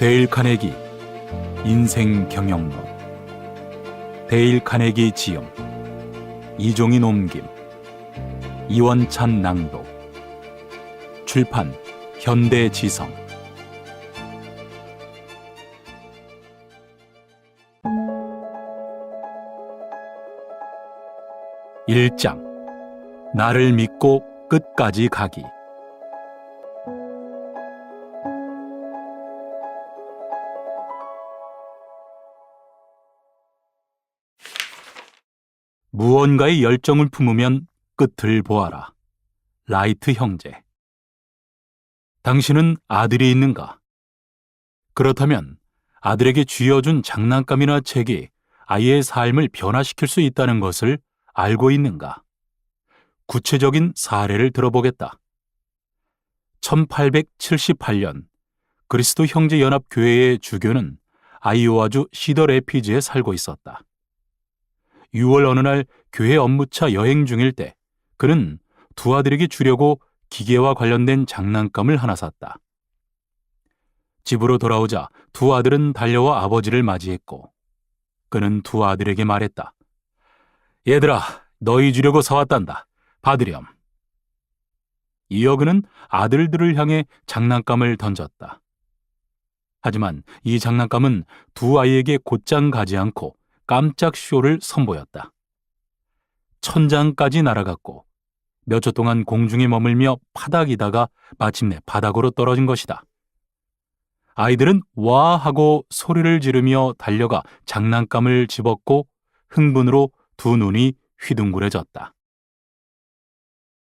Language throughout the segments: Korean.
데일 카네기 인생 경영론. 데일 카네기 지음, 이종희 옮김, 이원찬 낭독. 출판 현대지성. 1장. 나를 믿고 끝까지 가기. 무언가에 열정을 품으면 끝을 보아라. 라이트 형제. 당신은 아들이 있는가? 그렇다면 아들에게 쥐어준 장난감이나 책이 아이의 삶을 변화시킬 수 있다는 것을 알고 있는가? 구체적인 사례를 들어보겠다. 1878년 그리스도 형제연합교회의 주교는 아이오와주 시더래피즈에 살고 있었다. 6월 어느 날 교회 업무차 여행 중일 때 그는 두 아들에게 주려고 기계와 관련된 장난감을 하나 샀다. 집으로 돌아오자 두 아들은 달려와 아버지를 맞이했고 그는 두 아들에게 말했다. 얘들아, 너희 주려고 사왔단다. 받으렴. 이어 그는 아들들을 향해 장난감을 던졌다. 하지만 이 장난감은 두 아이에게 곧장 가지 않고 깜짝 쇼를 선보였다. 천장까지 날아갔고 몇 초 동안 공중에 머물며 파닥이다가 마침내 바닥으로 떨어진 것이다. 아이들은 와 하고 소리를 지르며 달려가 장난감을 집었고 흥분으로 두 눈이 휘둥그레졌다.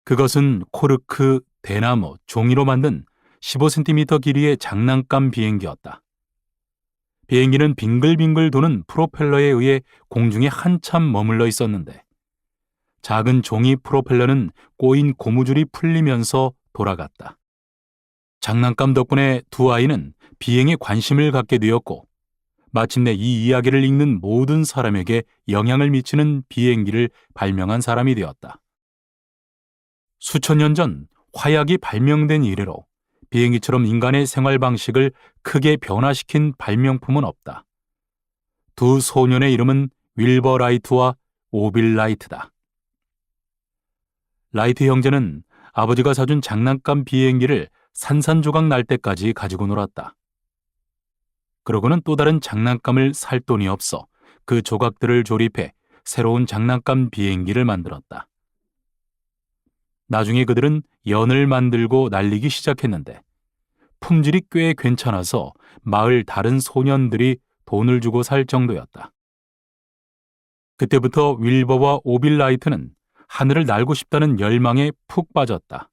그것은 코르크, 대나무, 종이로 만든 15cm 길이의 장난감 비행기였다. 비행기는 빙글빙글 도는 프로펠러에 의해 공중에 한참 머물러 있었는데 작은 종이 프로펠러는 꼬인 고무줄이 풀리면서 돌아갔다. 장난감 덕분에 두 아이는 비행에 관심을 갖게 되었고 마침내 이 이야기를 읽는 모든 사람에게 영향을 미치는 비행기를 발명한 사람이 되었다. 수천 년 전 화약이 발명된 이래로 비행기처럼 인간의 생활 방식을 크게 변화시킨 발명품은 없다. 두 소년의 이름은 윌버 라이트와 오빌 라이트다. 라이트 형제는 아버지가 사준 장난감 비행기를 산산조각 날 때까지 가지고 놀았다. 그러고는 또 다른 장난감을 살 돈이 없어 그 조각들을 조립해 새로운 장난감 비행기를 만들었다. 나중에 그들은 연을 만들고 날리기 시작했는데 품질이 꽤 괜찮아서 마을 다른 소년들이 돈을 주고 살 정도였다. 그때부터 윌버와 오빌 라이트는 하늘을 날고 싶다는 열망에 푹 빠졌다.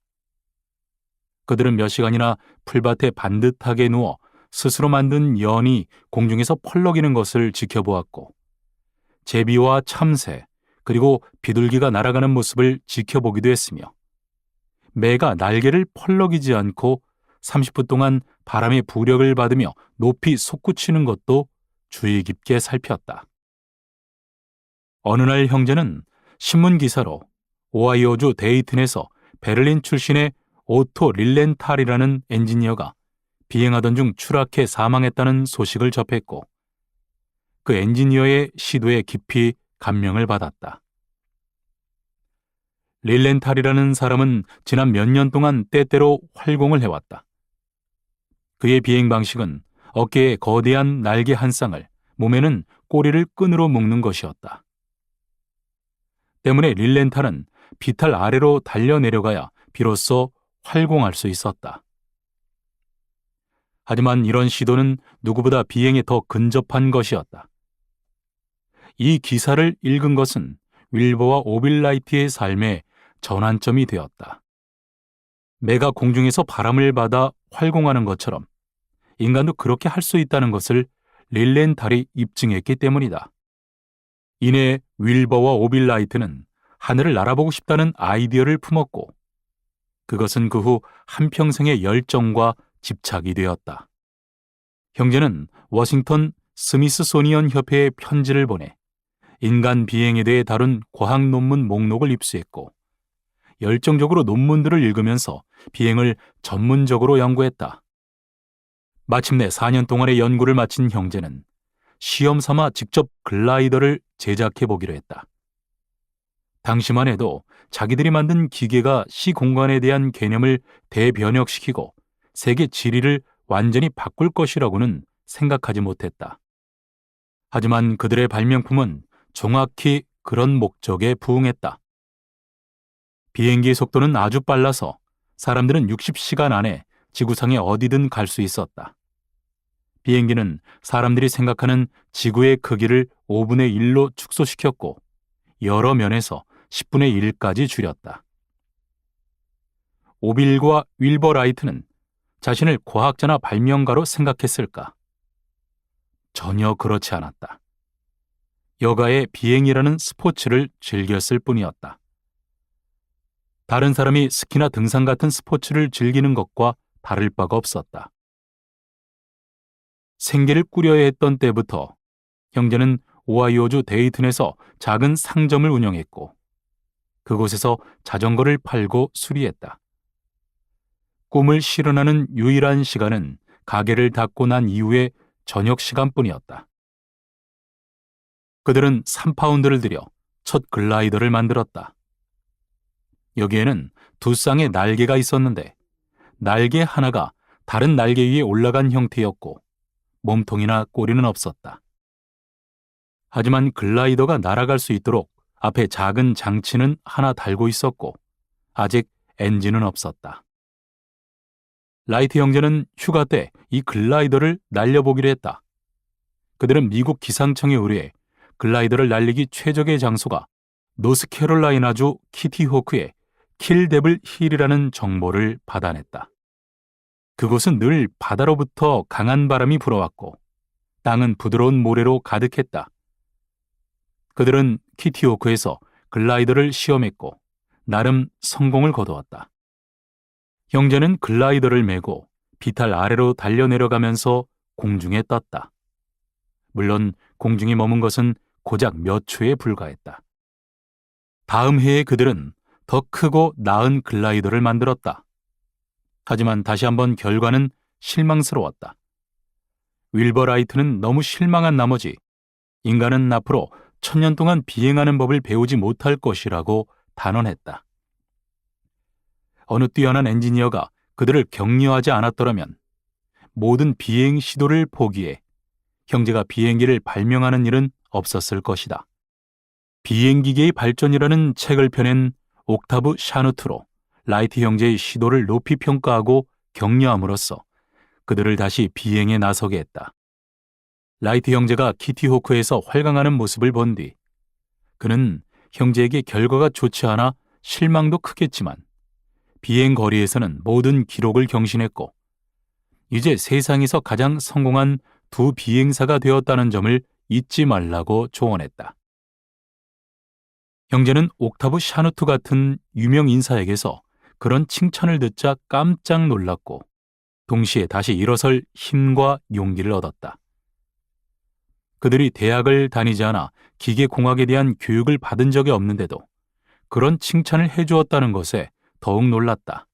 그들은 몇 시간이나 풀밭에 반듯하게 누워 스스로 만든 연이 공중에서 펄럭이는 것을 지켜보았고 제비와 참새 그리고 비둘기가 날아가는 모습을 지켜보기도 했으며 매가 날개를 펄럭이지 않고 30분 동안 바람의 부력을 받으며 높이 솟구치는 것도 주의 깊게 살폈다. 어느 날 형제는 신문 기사로 오하이오주 데이튼에서 베를린 출신의 오토 릴렌탈이라는 엔지니어가 비행하던 중 추락해 사망했다는 소식을 접했고 그 엔지니어의 시도에 깊이 감명을 받았다. 릴렌탈이라는 사람은 지난 몇 년 동안 때때로 활공을 해왔다. 그의 비행 방식은 어깨에 거대한 날개 한 쌍을, 몸에는 꼬리를 끈으로 묶는 것이었다. 때문에 릴렌탈은 비탈 아래로 달려 내려가야 비로소 활공할 수 있었다. 하지만 이런 시도는 누구보다 비행에 더 근접한 것이었다. 이 기사를 읽은 것은 윌버와 오빌 라이트의 삶에 전환점이 되었다. 매가 공중에서 바람을 받아 활공하는 것처럼 인간도 그렇게 할 수 있다는 것을 릴렌탈이 입증했기 때문이다. 이내 윌버와 오빌 라이트는 하늘을 날아보고 싶다는 아이디어를 품었고 그것은 그 후 한평생의 열정과 집착이 되었다. 형제는 워싱턴 스미스소니언 협회에 편지를 보내 인간 비행에 대해 다룬 과학 논문 목록을 입수했고 열정적으로 논문들을 읽으면서 비행을 전문적으로 연구했다. 마침내 4년 동안의 연구를 마친 형제는 시험 삼아 직접 글라이더를 제작해 보기로 했다. 당시만 해도 자기들이 만든 기계가 시공간에 대한 개념을 대변혁시키고 세계 지리를 완전히 바꿀 것이라고는 생각하지 못했다. 하지만 그들의 발명품은 정확히 그런 목적에 부응했다. 비행기의 속도는 아주 빨라서 사람들은 60시간 안에 지구상에 어디든 갈 수 있었다. 비행기는 사람들이 생각하는 지구의 크기를 5분의 1로 축소시켰고 여러 면에서 10분의 1까지 줄였다. 오빌과 윌버 라이트는 자신을 과학자나 발명가로 생각했을까? 전혀 그렇지 않았다. 여가의 비행이라는 스포츠를 즐겼을 뿐이었다. 다른 사람이 스키나 등산 같은 스포츠를 즐기는 것과 다를 바가 없었다. 생계를 꾸려야 했던 때부터 형제는 오하이오주 데이튼에서 작은 상점을 운영했고 그곳에서 자전거를 팔고 수리했다. 꿈을 실현하는 유일한 시간은 가게를 닫고 난 이후의 저녁 시간뿐이었다. 그들은 3파운드를 들여 첫 글라이더를 만들었다. 여기에는 두 쌍의 날개가 있었는데 날개 하나가 다른 날개 위에 올라간 형태였고 몸통이나 꼬리는 없었다. 하지만 글라이더가 날아갈 수 있도록 앞에 작은 장치는 하나 달고 있었고 아직 엔진은 없었다. 라이트 형제는 휴가 때 이 글라이더를 날려보기로 했다. 그들은 미국 기상청에 의뢰해 글라이더를 날리기 최적의 장소가 노스캐롤라이나주 키티호크의 킬데블 힐이라는 정보를 받아냈다. 그곳은 늘 바다로부터 강한 바람이 불어왔고 땅은 부드러운 모래로 가득했다. 그들은 키티호크에서 글라이더를 시험했고 나름 성공을 거두었다. 형제는 글라이더를 메고 비탈 아래로 달려내려가면서 공중에 떴다. 물론 공중에 머문 것은 고작 몇 초에 불과했다. 다음 해에 그들은 더 크고 나은 글라이더를 만들었다. 하지만 다시 한번 결과는 실망스러웠다. 윌버 라이트는 너무 실망한 나머지 인간은 앞으로 1000년 동안 비행하는 법을 배우지 못할 것이라고 단언했다. 어느 뛰어난 엔지니어가 그들을 격려하지 않았더라면 모든 비행 시도를 포기해 형제가 비행기를 발명하는 일은 없었을 것이다. 비행기계의 발전이라는 책을 펴낸 옥타브 샤누트로 라이트 형제의 시도를 높이 평가하고 격려함으로써 그들을 다시 비행에 나서게 했다. 라이트 형제가 키티호크에서 활강하는 모습을 본 뒤 그는 형제에게 결과가 좋지 않아 실망도 크겠지만 비행 거리에서는 모든 기록을 경신했고 이제 세상에서 가장 성공한 두 비행사가 되었다는 점을 잊지 말라고 조언했다. 형제는 옥타브 샤누트 같은 유명 인사에게서 그런 칭찬을 듣자 깜짝 놀랐고 동시에 다시 일어설 힘과 용기를 얻었다. 그들이 대학을 다니지 않아 기계공학에 대한 교육을 받은 적이 없는데도 그런 칭찬을 해주었다는 것에 더욱 놀랐다.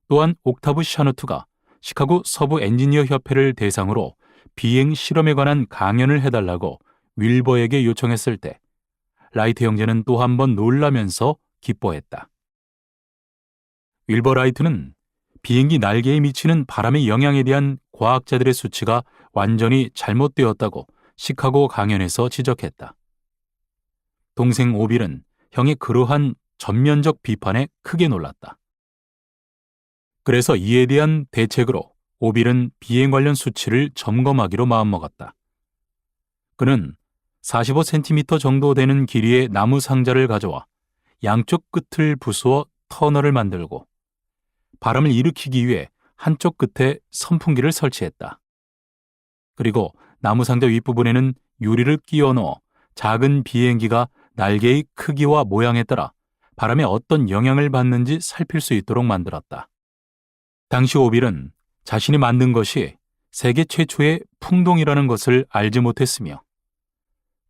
또한 옥타브 샤누트가 시카고 서부 엔지니어 협회를 대상으로 비행 실험에 관한 강연을 해달라고 윌버에게 요청했을 때 라이트 형제는 또 한 번 놀라면서 기뻐했다. 윌버 라이트는 비행기 날개에 미치는 바람의 영향에 대한 과학자들의 수치가 완전히 잘못되었다고 시카고 강연에서 지적했다. 동생 오빌은 형의 그러한 전면적 비판에 크게 놀랐다. 그래서 이에 대한 대책으로 오빌은 비행 관련 수치를 점검하기로 마음먹었다. 그는 45cm 정도 되는 길이의 나무 상자를 가져와 양쪽 끝을 부수어 터널을 만들고 바람을 일으키기 위해 한쪽 끝에 선풍기를 설치했다. 그리고 나무 상자 윗부분에는 유리를 끼워 넣어 작은 비행기가 날개의 크기와 모양에 따라 바람에 어떤 영향을 받는지 살필 수 있도록 만들었다. 당시 오빌은 자신이 만든 것이 세계 최초의 풍동이라는 것을 알지 못했으며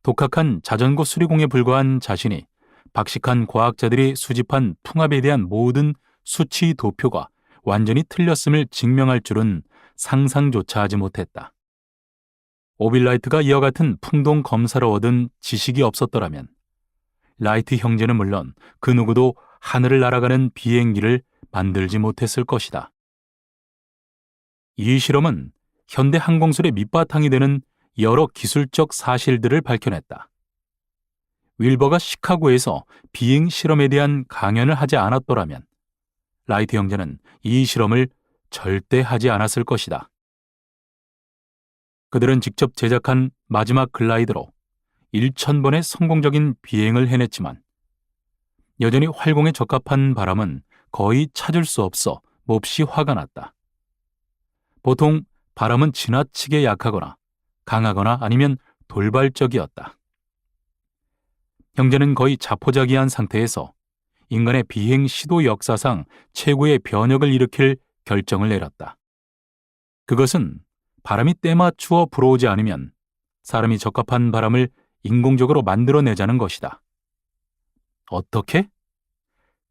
독학한 자전거 수리공에 불과한 자신이 박식한 과학자들이 수집한 풍압에 대한 모든 수치 도표가 완전히 틀렸음을 증명할 줄은 상상조차 하지 못했다. 오빌라이트가 이와 같은 풍동 검사로 얻은 지식이 없었더라면 라이트 형제는 물론 그 누구도 하늘을 날아가는 비행기를 만들지 못했을 것이다. 이 실험은 현대 항공술의 밑바탕이 되는 여러 기술적 사실들을 밝혀냈다. 윌버가 시카고에서 비행 실험에 대한 강연을 하지 않았더라면 라이트 형제는 이 실험을 절대 하지 않았을 것이다. 그들은 직접 제작한 마지막 글라이더로 1,000번의 성공적인 비행을 해냈지만 여전히 활공에 적합한 바람은 거의 찾을 수 없어 몹시 화가 났다. 보통 바람은 지나치게 약하거나 강하거나 아니면 돌발적이었다. 형제는 거의 자포자기한 상태에서 인간의 비행 시도 역사상 최고의 변혁을 일으킬 결정을 내렸다. 그것은 바람이 때맞추어 불어오지 않으면 사람이 적합한 바람을 인공적으로 만들어내자는 것이다. 어떻게?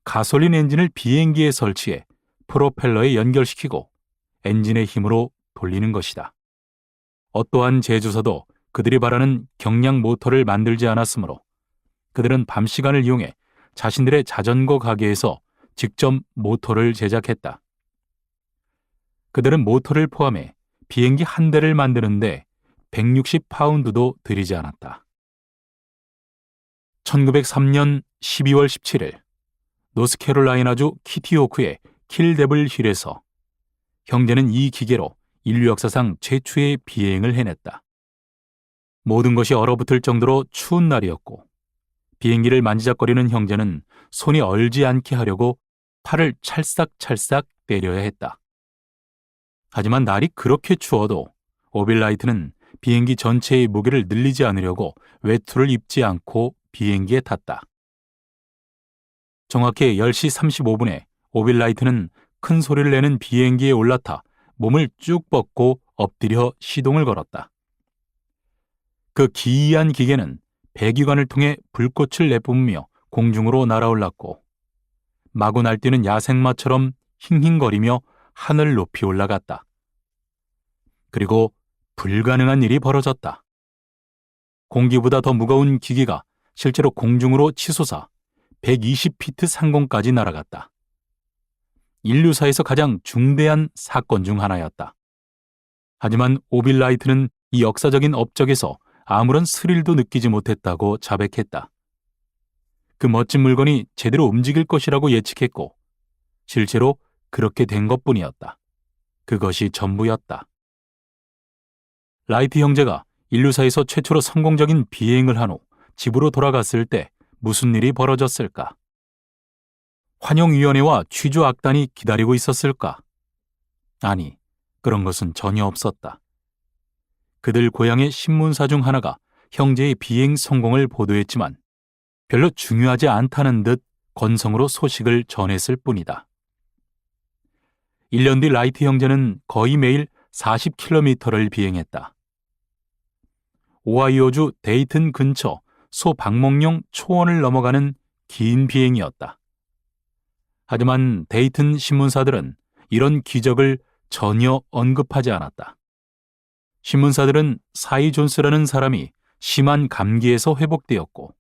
가솔린 엔진을 비행기에 설치해 프로펠러에 연결시키고 엔진의 힘으로 돌리는 것이다. 어떠한 제조사도 그들이 바라는 경량 모터를 만들지 않았으므로 그들은 밤 시간을 이용해 자신들의 자전거 가게에서 직접 모터를 제작했다. 그들은 모터를 포함해 비행기 한 대를 만드는데 160파운드도 들이지 않았다. 1903년 12월 17일 노스캐롤라이나주 키티호크의 킬데블 힐에서 형제는 이 기계로 인류 역사상 최초의 비행을 해냈다. 모든 것이 얼어붙을 정도로 추운 날이었고 비행기를 만지작거리는 형제는 손이 얼지 않게 하려고 팔을 찰싹찰싹 때려야 했다. 하지만 날이 그렇게 추워도 오빌라이트는 비행기 전체의 무게를 늘리지 않으려고 외투를 입지 않고 비행기에 탔다. 정확히 10시 35분에 오빌라이트는 큰 소리를 내는 비행기에 올라타 몸을 쭉 뻗고 엎드려 시동을 걸었다. 그 기이한 기계는 배기관을 통해 불꽃을 내뿜으며 공중으로 날아올랐고 마구 날뛰는 야생마처럼 힝힝거리며 하늘 높이 올라갔다. 그리고 불가능한 일이 벌어졌다. 공기보다 더 무거운 기계가 실제로 공중으로 치솟아 120피트 상공까지 날아갔다. 인류사에서 가장 중대한 사건 중 하나였다. 하지만 오빌라이트는 이 역사적인 업적에서 아무런 스릴도 느끼지 못했다고 자백했다. 그 멋진 물건이 제대로 움직일 것이라고 예측했고 실제로 그렇게 된 것뿐이었다. 그것이 전부였다. 라이트 형제가 인류사에서 최초로 성공적인 비행을 한 후 집으로 돌아갔을 때 무슨 일이 벌어졌을까? 환영위원회와 취조악단이 기다리고 있었을까? 아니, 그런 것은 전혀 없었다. 그들 고향의 신문사 중 하나가 형제의 비행 성공을 보도했지만 별로 중요하지 않다는 듯 건성으로 소식을 전했을 뿐이다. 1년 뒤 라이트 형제는 거의 매일 40km를 비행했다. 오하이오주 데이튼 근처 소방목용 초원을 넘어가는 긴 비행이었다. 하지만 데이튼 신문사들은 이런 기적을 전혀 언급하지 않았다. 신문사들은 사이 존스라는 사람이 심한 감기에서 회복되었고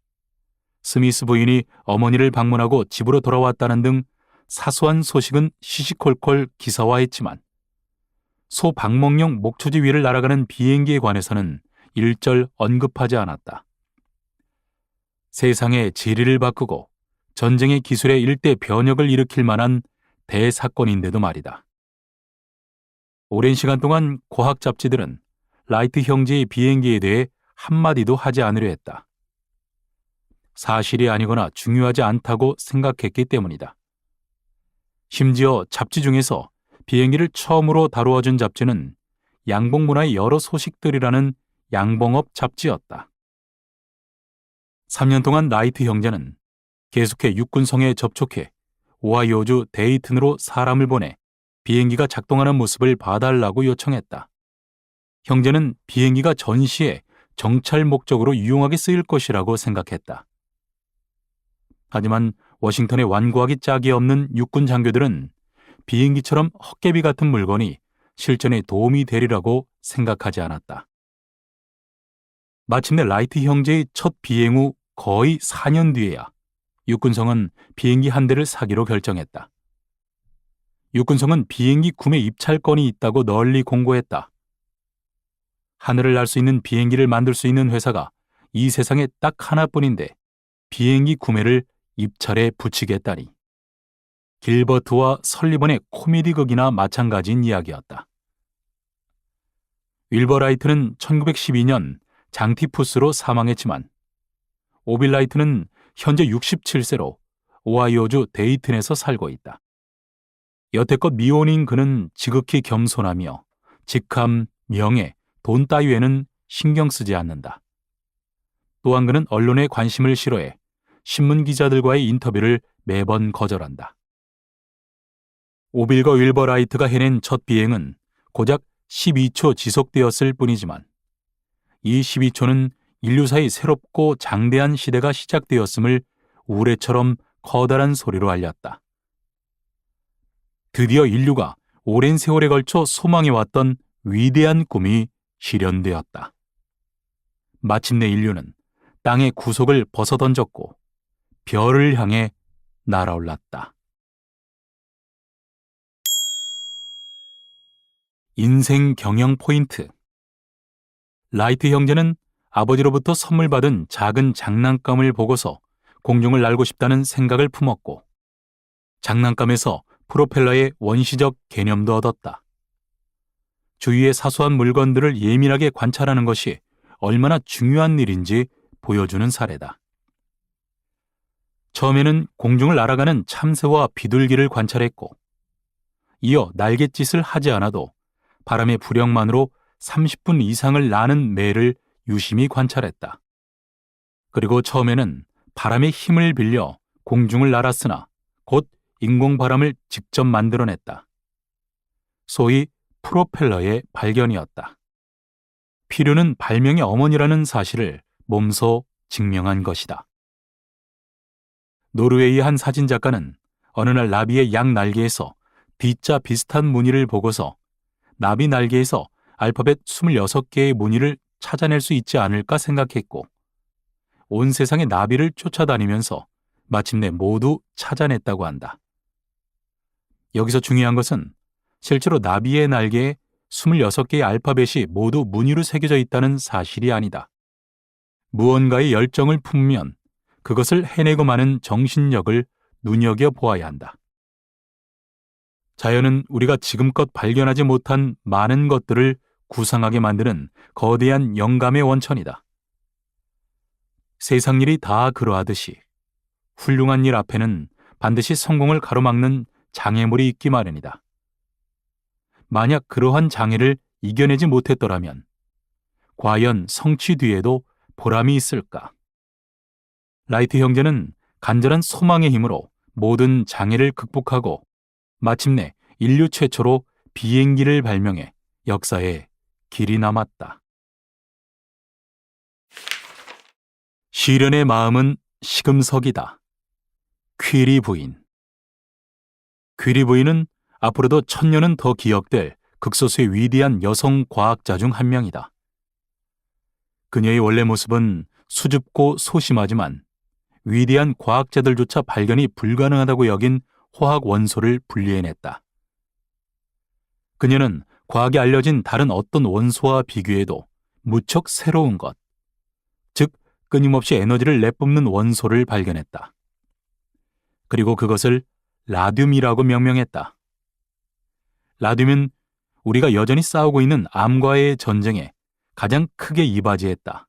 스미스 부인이 어머니를 방문하고 집으로 돌아왔다는 등 사소한 소식은 시시콜콜 기사화했지만 소방목용 목초지 위를 날아가는 비행기에 관해서는 일절 언급하지 않았다. 세상의 지리를 바꾸고 전쟁의 기술의 일대 변혁을 일으킬 만한 대사건인데도 말이다. 오랜 시간 동안 과학 잡지들은 라이트 형제의 비행기에 대해 한마디도 하지 않으려 했다. 사실이 아니거나 중요하지 않다고 생각했기 때문이다. 심지어 잡지 중에서 비행기를 처음으로 다루어준 잡지는 양봉문화의 여러 소식들이라는 양봉업 잡지였다. 3년 동안 라이트 형제는 계속해 육군성에 접촉해 오하이오주 데이튼으로 사람을 보내 비행기가 작동하는 모습을 봐달라고 요청했다. 형제는 비행기가 전시에 정찰 목적으로 유용하게 쓰일 것이라고 생각했다. 하지만 워싱턴의 완고하기 짝이 없는 육군 장교들은 비행기처럼 헛개비 같은 물건이 실전에 도움이 되리라고 생각하지 않았다. 마침내 라이트 형제의 첫 비행 후 거의 4년 뒤에야 육군성은 비행기 한 대를 사기로 결정했다. 육군성은 비행기 구매 입찰권이 있다고 널리 공고했다. 하늘을 날 수 있는 비행기를 만들 수 있는 회사가 이 세상에 딱 하나뿐인데 비행기 구매를 입찰에 붙이겠다니. 길버트와 설리번의 코미디극이나 마찬가지인 이야기였다. 윌버 라이트는 1912년 장티푸스로 사망했지만 오빌 라이트는 현재 67세로 오하이오주 데이튼에서 살고 있다. 여태껏 미혼인 그는 지극히 겸손하며 직함, 명예, 돈 따위에는 신경 쓰지 않는다. 또한 그는 언론의 관심을 싫어해 신문 기자들과의 인터뷰를 매번 거절한다. 오빌과 윌버 라이트가 해낸 첫 비행은 고작 12초 지속되었을 뿐이지만 이 12초는 인류사의 새롭고 장대한 시대가 시작되었음을 우레처럼 커다란 소리로 알렸다. 드디어 인류가 오랜 세월에 걸쳐 소망해왔던 위대한 꿈이 실현되었다. 마침내 인류는 땅의 구속을 벗어던졌고 별을 향해 날아올랐다. 인생 경영 포인트. 라이트 형제는 아버지로부터 선물 받은 작은 장난감을 보고서 공중을 날고 싶다는 생각을 품었고 장난감에서 프로펠러의 원시적 개념도 얻었다. 주위의 사소한 물건들을 예민하게 관찰하는 것이 얼마나 중요한 일인지 보여주는 사례다. 처음에는 공중을 날아가는 참새와 비둘기를 관찰했고 이어 날갯짓을 하지 않아도 바람의 부력만으로 30분 이상을 나는 매를 유심히 관찰했다. 그리고 처음에는 바람의 힘을 빌려 공중을 날았으나 곧 인공바람을 직접 만들어냈다. 소위 프로펠러의 발견이었다. 필요는 발명의 어머니라는 사실을 몸소 증명한 것이다. 노르웨이의 한 사진작가는 어느 날 나비의 양 날개에서 D자 비슷한 무늬를 보고서 나비 날개에서 알파벳 26개의 무늬를 찾아낼 수 있지 않을까 생각했고 온 세상의 나비를 쫓아다니면서 마침내 모두 찾아냈다고 한다. 여기서 중요한 것은 실제로 나비의 날개에 26개의 알파벳이 모두 무늬로 새겨져 있다는 사실이 아니다. 무언가의 열정을 품으면 그것을 해내고 마는 정신력을 눈여겨보아야 한다. 자연은 우리가 지금껏 발견하지 못한 많은 것들을 구상하게 만드는 거대한 영감의 원천이다. 세상 일이 다 그러하듯이 훌륭한 일 앞에는 반드시 성공을 가로막는 장애물이 있기 마련이다. 만약 그러한 장애를 이겨내지 못했더라면 과연 성취 뒤에도 보람이 있을까? 라이트 형제는 간절한 소망의 힘으로 모든 장애를 극복하고 마침내 인류 최초로 비행기를 발명해 역사에 길이 남았다. 시련의 마음은 시금석이다. 퀴리 부인. 퀴리 부인은 앞으로도 천년은 더 기억될 극소수의 위대한 여성 과학자 중 한 명이다. 그녀의 원래 모습은 수줍고 소심하지만 위대한 과학자들조차 발견이 불가능하다고 여긴 화학 원소를 분리해냈다. 그녀는 과학에 알려진 다른 어떤 원소와 비교해도 무척 새로운 것, 즉 끊임없이 에너지를 내뿜는 원소를 발견했다. 그리고 그것을 라듐이라고 명명했다. 라듐은 우리가 여전히 싸우고 있는 암과의 전쟁에 가장 크게 이바지했다.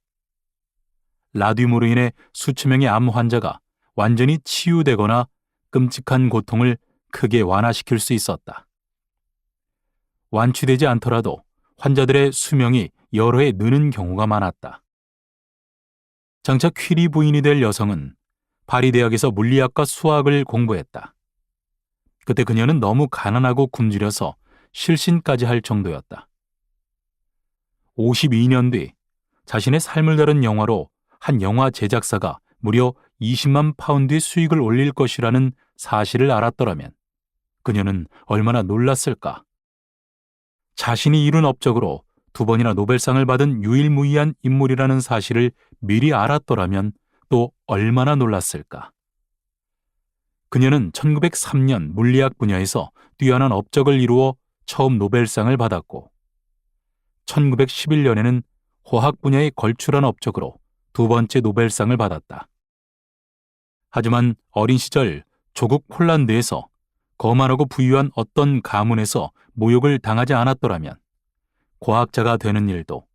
라듐으로 인해 수천 명의 암 환자가 완전히 치유되거나 끔찍한 고통을 크게 완화시킬 수 있었다. 완치되지 않더라도 환자들의 수명이 여러 해 느는 경우가 많았다. 장차 퀴리 부인이 될 여성은 파리 대학에서 물리학과 수학을 공부했다. 그때 그녀는 너무 가난하고 굶주려서 실신까지 할 정도였다. 52년 뒤 자신의 삶을 다룬 영화로 한 영화 제작사가 무려 20만 파운드의 수익을 올릴 것이라는 사실을 알았더라면 그녀는 얼마나 놀랐을까? 자신이 이룬 업적으로 2번이나 노벨상을 받은 유일무이한 인물이라는 사실을 미리 알았더라면 또 얼마나 놀랐을까. 그녀는 1903년 물리학 분야에서 뛰어난 업적을 이루어 처음 노벨상을 받았고 1911년에는 화학 분야의 걸출한 업적으로 2번째 노벨상을 받았다. 하지만 어린 시절 조국 폴란드에서 거만하고 부유한 어떤 가문에서 모욕을 당하지 않았더라면 과학자가 되는 일도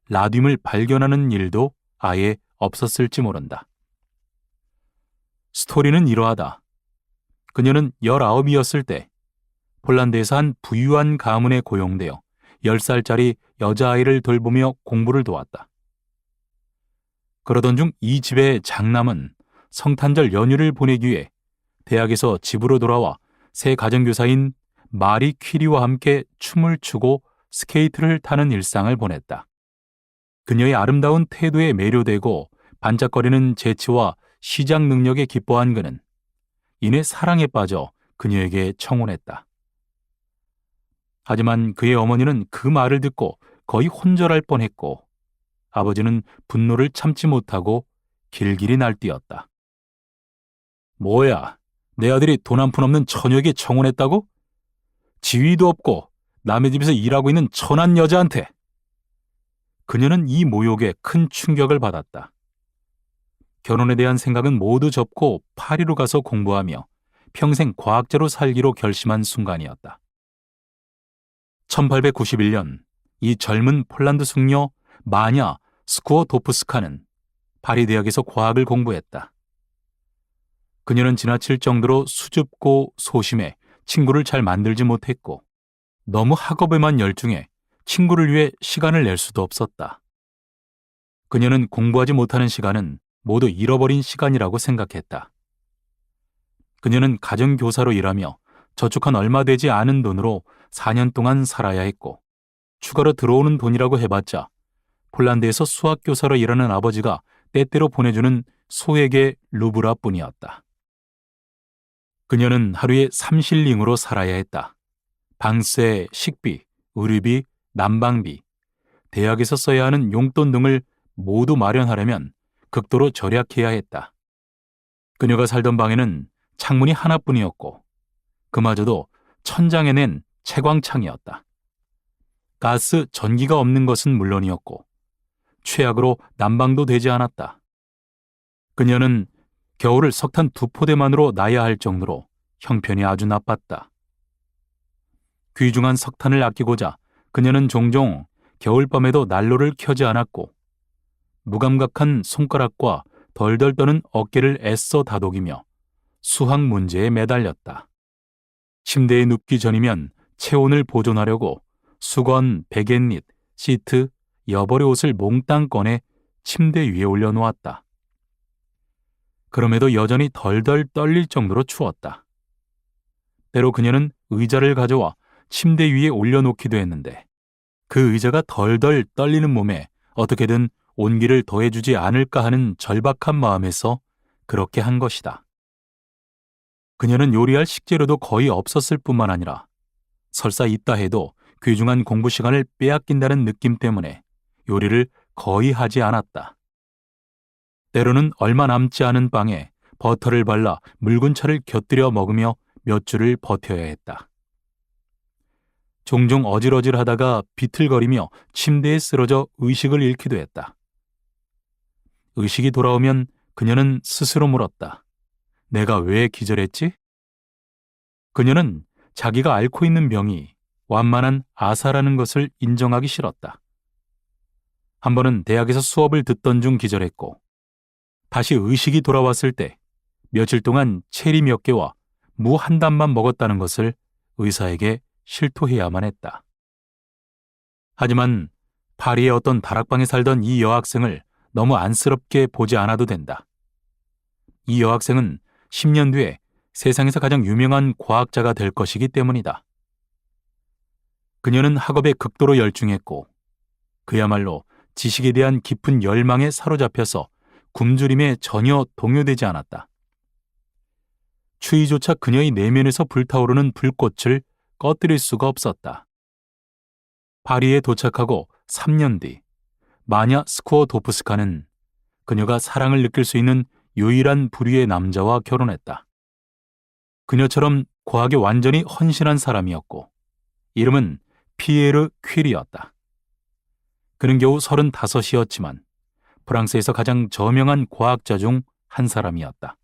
라듐을 발견하는 일도 아예 없었을지 모른다. 스토리는 이러하다. 그녀는 19이었을 때 폴란드에서 한 부유한 가문에 고용되어 10살짜리 여자아이를 돌보며 공부를 도왔다. 그러던 중 이 집의 장남은 성탄절 연휴를 보내기 위해 대학에서 집으로 돌아와 새 가정교사인 마리 퀴리와 함께 춤을 추고 스케이트를 타는 일상을 보냈다. 그녀의 아름다운 태도에 매료되고 반짝거리는 재치와 시작 능력에 기뻐한 그는 이내 사랑에 빠져 그녀에게 청혼했다. 하지만 그의 어머니는 그 말을 듣고 거의 혼절할 뻔했고 아버지는 분노를 참지 못하고 길길이 날뛰었다. 뭐야, 내 아들이 돈 한 푼 없는 처녀에게 청혼했다고? 지위도 없고 남의 집에서 일하고 있는 천한 여자한테. 그녀는 이 모욕에 큰 충격을 받았다. 결혼에 대한 생각은 모두 접고 파리로 가서 공부하며 평생 과학자로 살기로 결심한 순간이었다. 1891년 이 젊은 폴란드 숙녀 마냐 스쿠어도프스카는 파리 대학에서 과학을 공부했다. 그녀는 지나칠 정도로 수줍고 소심해 친구를 잘 만들지 못했고 너무 학업에만 열중해 친구를 위해 시간을 낼 수도 없었다. 그녀는 공부하지 못하는 시간은 모두 잃어버린 시간이라고 생각했다. 그녀는 가정교사로 일하며 저축한 얼마 되지 않은 돈으로 4년 동안 살아야 했고 추가로 들어오는 돈이라고 해봤자 폴란드에서 수학교사로 일하는 아버지가 때때로 보내주는 소액의 루브라뿐이었다. 그녀는 하루에 3실링으로 살아야 했다. 방세, 식비, 의료비, 난방비, 대학에서 써야 하는 용돈 등을 모두 마련하려면 극도로 절약해야 했다. 그녀가 살던 방에는 창문이 하나뿐이었고 그마저도 천장에 낸 채광창이었다. 가스, 전기가 없는 것은 물론이었고 최악으로 난방도 되지 않았다. 그녀는 겨울을 석탄 2포대만으로 나야 할 정도로 형편이 아주 나빴다. 귀중한 석탄을 아끼고자 그녀는 종종 겨울밤에도 난로를 켜지 않았고 무감각한 손가락과 덜덜 떠는 어깨를 애써 다독이며 수학 문제에 매달렸다. 침대에 눕기 전이면 체온을 보존하려고 수건, 베갯닛, 시트, 여벌의 옷을 몽땅 꺼내 침대 위에 올려놓았다. 그럼에도 여전히 덜덜 떨릴 정도로 추웠다. 때로 그녀는 의자를 가져와 침대 위에 올려놓기도 했는데 그 의자가 덜덜 떨리는 몸에 어떻게든 온기를 더해주지 않을까 하는 절박한 마음에서 그렇게 한 것이다. 그녀는 요리할 식재료도 거의 없었을 뿐만 아니라 설사 있다 해도 귀중한 공부 시간을 빼앗긴다는 느낌 때문에 요리를 거의 하지 않았다. 때로는 얼마 남지 않은 빵에 버터를 발라 묽은 차를 곁들여 먹으며 몇 주를 버텨야 했다. 종종 어질어질하다가 비틀거리며 침대에 쓰러져 의식을 잃기도 했다. 의식이 돌아오면 그녀는 스스로 물었다. 내가 왜 기절했지? 그녀는 자기가 앓고 있는 병이 완만한 아사라는 것을 인정하기 싫었다. 한 번은 대학에서 수업을 듣던 중 기절했고 다시 의식이 돌아왔을 때 며칠 동안 체리 몇 개와 무 한 단만 먹었다는 것을 의사에게 실토해야만 했다. 하지만 파리의 어떤 다락방에 살던 이 여학생을 너무 안쓰럽게 보지 않아도 된다. 이 여학생은 10년 뒤에 세상에서 가장 유명한 과학자가 될 것이기 때문이다. 그녀는 학업에 극도로 열중했고 그야말로 지식에 대한 깊은 열망에 사로잡혀서 굶주림에 전혀 동요되지 않았다. 추위조차 그녀의 내면에서 불타오르는 불꽃을 꺼뜨릴 수가 없었다. 파리에 도착하고 3년 뒤 마냐 스코어도프스카는 그녀가 사랑을 느낄 수 있는 유일한 부류의 남자와 결혼했다. 그녀처럼 과학에 완전히 헌신한 사람이었고 이름은 피에르 퀴리였다. 그는 겨우 35이었지만 프랑스에서 가장 저명한 과학자 중 한 사람이었다.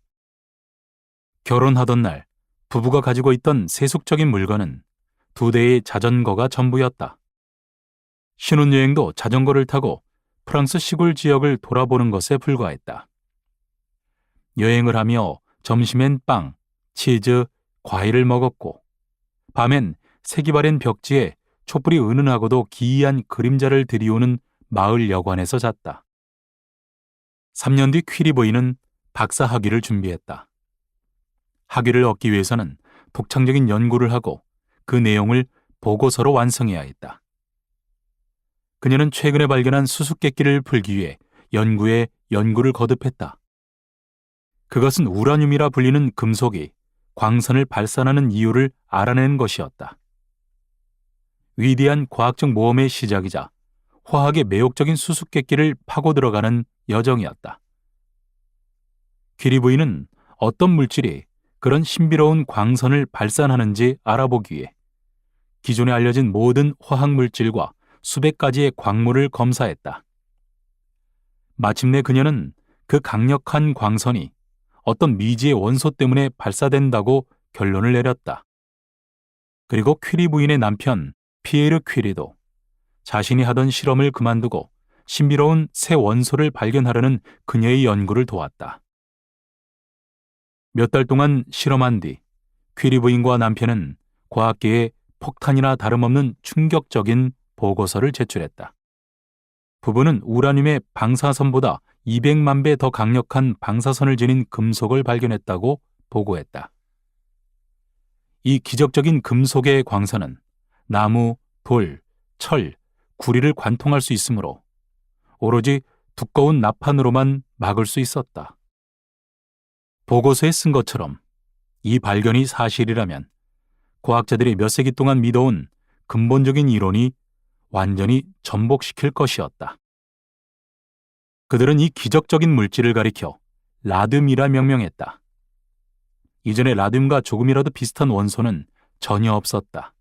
결혼하던 날 부부가 가지고 있던 세속적인 물건은 2대의 자전거가 전부였다. 신혼여행도 자전거를 타고 프랑스 시골 지역을 돌아보는 것에 불과했다. 여행을 하며 점심엔 빵, 치즈, 과일을 먹었고 밤엔 색이 바랜 벽지에 촛불이 은은하고도 기이한 그림자를 들이우는 마을 여관에서 잤다. 3년 뒤 퀴리 부인은 박사 학위를 준비했다. 학위를 얻기 위해서는 독창적인 연구를 하고 그 내용을 보고서로 완성해야 했다. 그녀는 최근에 발견한 수수께끼를 풀기 위해 연구에 연구를 거듭했다. 그것은 우라늄이라 불리는 금속이 광선을 발산하는 이유를 알아낸 것이었다. 위대한 과학적 모험의 시작이자 화학의 매혹적인 수수께끼를 파고 들어가는 여정이었다. 퀴리 부인은 어떤 물질이 그런 신비로운 광선을 발산하는지 알아보기 위해 기존에 알려진 모든 화학 물질과 수백 가지의 광물을 검사했다. 마침내 그녀는 그 강력한 광선이 어떤 미지의 원소 때문에 발사된다고 결론을 내렸다. 그리고 퀴리 부인의 남편 피에르 퀴리도 자신이 하던 실험을 그만두고 신비로운 새 원소를 발견하려는 그녀의 연구를 도왔다. 몇 달 동안 실험한 뒤 퀴리 부인과 남편은 과학계에 폭탄이나 다름없는 충격적인 보고서를 제출했다. 부부는 우라늄의 방사선보다 200만 배 더 강력한 방사선을 지닌 금속을 발견했다고 보고했다. 이 기적적인 금속의 광선은 나무, 돌, 철, 구리를 관통할 수 있으므로 오로지 두꺼운 나판으로만 막을 수 있었다. 보고서에 쓴 것처럼 이 발견이 사실이라면 과학자들이 몇 세기 동안 믿어온 근본적인 이론이 완전히 전복시킬 것이었다. 그들은 이 기적적인 물질을 가리켜 라듐이라 명명했다. 이전에 라듐과 조금이라도 비슷한 원소는 전혀 없었다.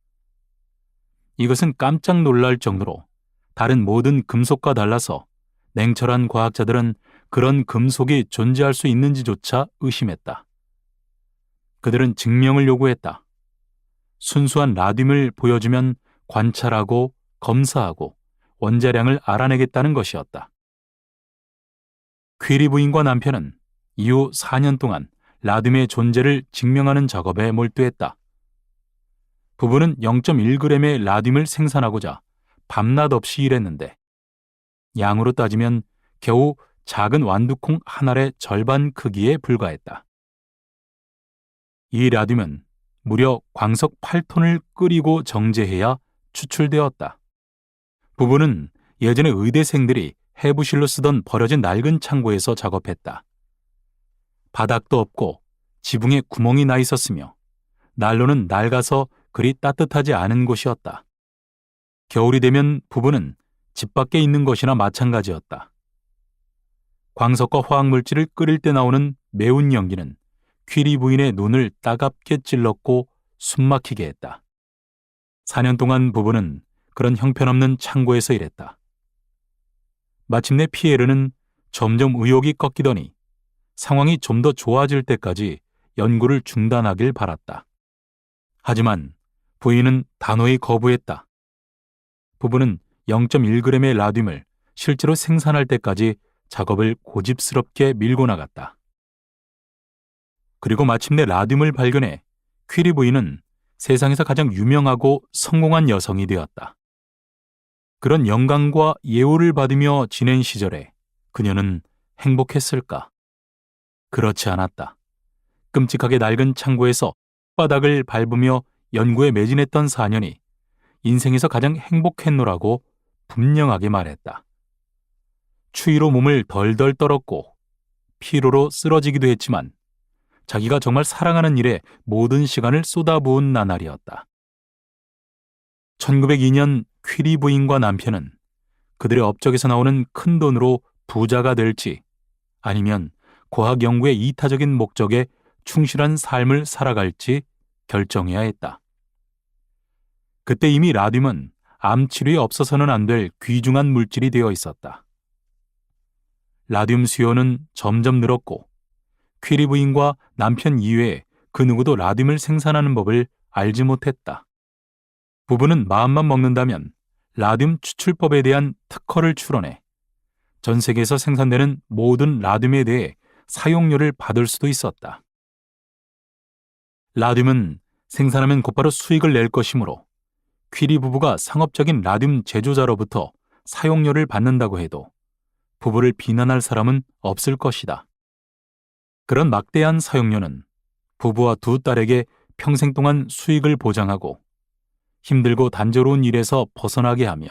이것은 깜짝 놀랄 정도로 다른 모든 금속과 달라서 냉철한 과학자들은 그런 금속이 존재할 수 있는지조차 의심했다. 그들은 증명을 요구했다. 순수한 라듐을 보여주면 관찰하고 검사하고 원자량을 알아내겠다는 것이었다. 퀴리 부인과 남편은 이후 4년 동안 라듐의 존재를 증명하는 작업에 몰두했다. 부부는 0.1g의 라듐을 생산하고자 밤낮 없이 일했는데 양으로 따지면 겨우 작은 완두콩 한 알의 절반 크기에 불과했다. 이 라듐은 무려 광석 8톤을 끓이고 정제해야 추출되었다. 부부는 예전에 의대생들이 해부실로 쓰던 버려진 낡은 창고에서 작업했다. 바닥도 없고 지붕에 구멍이 나 있었으며 난로는 낡아서 그리 따뜻하지 않은 곳이었다. 겨울이 되면 부부는 집 밖에 있는 것이나 마찬가지였다. 광석과 화학물질을 끓일 때 나오는 매운 연기는 퀴리 부인의 눈을 따갑게 찔렀고 숨막히게 했다. 4년 동안 부부는 그런 형편없는 창고에서 일했다. 마침내 피에르는 점점 의욕이 꺾이더니 상황이 좀 더 좋아질 때까지 연구를 중단하길 바랐다. 하지만 부인은 단호히 거부했다. 부부는 0.1g의 라듐을 실제로 생산할 때까지 작업을 고집스럽게 밀고 나갔다. 그리고 마침내 라듐을 발견해 퀴리 부인은 세상에서 가장 유명하고 성공한 여성이 되었다. 그런 영광과 예우를 받으며 지낸 시절에 그녀는 행복했을까? 그렇지 않았다. 끔찍하게 낡은 창고에서 바닥을 밟으며 연구에 매진했던 4년이 인생에서 가장 행복했노라고 분명하게 말했다. 추위로 몸을 덜덜 떨었고 피로로 쓰러지기도 했지만 자기가 정말 사랑하는 일에 모든 시간을 쏟아부은 나날이었다. 1902년 퀴리 부인과 남편은 그들의 업적에서 나오는 큰 돈으로 부자가 될지 아니면 과학 연구의 이타적인 목적에 충실한 삶을 살아갈지 결정해야 했다. 그때 이미 라듐은 암 치료에 없어서는 안 될 귀중한 물질이 되어 있었다. 라듐 수요는 점점 늘었고 퀴리 부인과 남편 이외에 그 누구도 라듐을 생산하는 법을 알지 못했다. 부부는 마음만 먹는다면 라듐 추출법에 대한 특허를 출원해 전 세계에서 생산되는 모든 라듐에 대해 사용료를 받을 수도 있었다. 라듐은 생산하면 곧바로 수익을 낼 것이므로 퀴리 부부가 상업적인 라듐 제조자로부터 사용료를 받는다고 해도 부부를 비난할 사람은 없을 것이다. 그런 막대한 사용료는 부부와 두 딸에게 평생 동안 수익을 보장하고 힘들고 단조로운 일에서 벗어나게 하며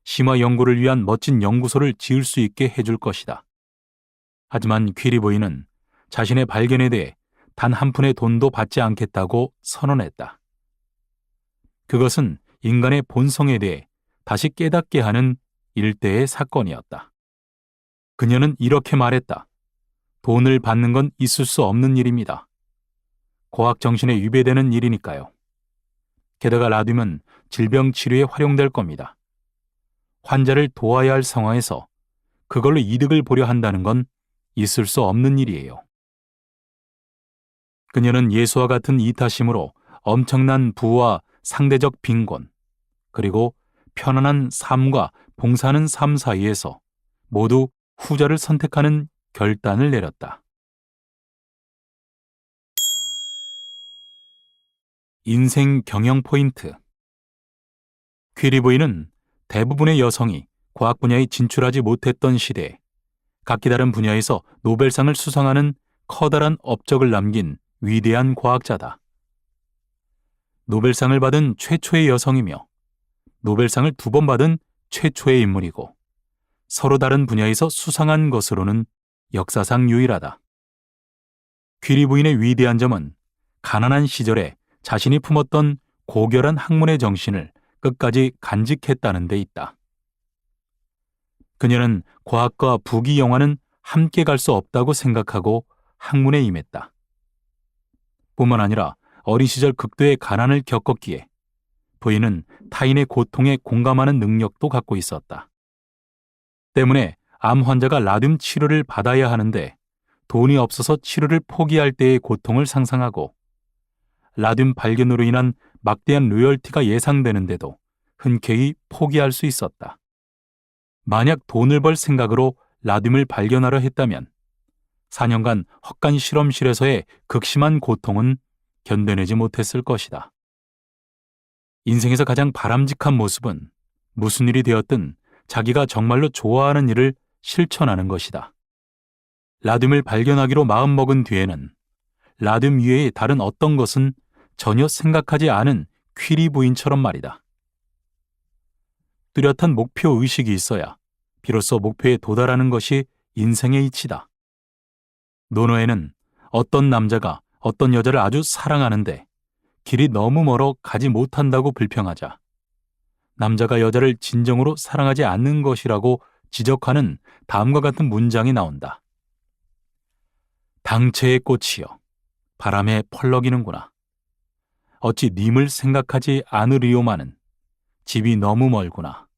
심화 연구를 위한 멋진 연구소를 지을 수 있게 해줄 것이다. 하지만 퀴리 부인은 자신의 발견에 대해 단 한 푼의 돈도 받지 않겠다고 선언했다. 그것은 인간의 본성에 대해 다시 깨닫게 하는 일대의 사건이었다. 그녀는 이렇게 말했다. 돈을 받는 건 있을 수 없는 일입니다. 과학 정신에 위배되는 일이니까요. 게다가 라듐은 질병 치료에 활용될 겁니다. 환자를 도와야 할 상황에서 그걸로 이득을 보려 한다는 건 있을 수 없는 일이에요. 그녀는 예수와 같은 이타심으로 엄청난 부와 상대적 빈곤, 그리고 편안한 삶과 봉사하는 삶 사이에서 모두 후자를 선택하는 결단을 내렸다. 인생 경영 포인트. 퀴리 부인은 대부분의 여성이 과학 분야에 진출하지 못했던 시대에 각기 다른 분야에서 노벨상을 수상하는 커다란 업적을 남긴 위대한 과학자다. 노벨상을 받은 최초의 여성이며 노벨상을 2번 받은 최초의 인물이고 서로 다른 분야에서 수상한 것으로는 역사상 유일하다. 퀴리 부인의 위대한 점은 가난한 시절에 자신이 품었던 고결한 학문의 정신을 끝까지 간직했다는 데 있다. 그녀는 과학과 부귀영화는 함께 갈 수 없다고 생각하고 학문에 임했다. 뿐만 아니라 어린 시절 극도의 가난을 겪었기에 부인은 타인의 고통에 공감하는 능력도 갖고 있었다. 때문에 암 환자가 라듐 치료를 받아야 하는데 돈이 없어서 치료를 포기할 때의 고통을 상상하고 라듐 발견으로 인한 막대한 로열티가 예상되는데도 흔쾌히 포기할 수 있었다. 만약 돈을 벌 생각으로 라듐을 발견하려 했다면 4년간 헛간 실험실에서의 극심한 고통은 견뎌내지 못했을 것이다. 인생에서 가장 바람직한 모습은 무슨 일이 되었든 자기가 정말로 좋아하는 일을 실천하는 것이다. 라듐을 발견하기로 마음먹은 뒤에는 라듐 위에 다른 어떤 것은 전혀 생각하지 않은 퀴리 부인처럼 말이다. 뚜렷한 목표 의식이 있어야 비로소 목표에 도달하는 것이 인생의 이치다. 논어에는 어떤 남자가 어떤 여자를 아주 사랑하는데 길이 너무 멀어 가지 못한다고 불평하자 남자가 여자를 진정으로 사랑하지 않는 것이라고 지적하는 다음과 같은 문장이 나온다. 당체의 꽃이여 바람에 펄럭이는구나. 어찌 님을 생각하지 않으리오마는 집이 너무 멀구나.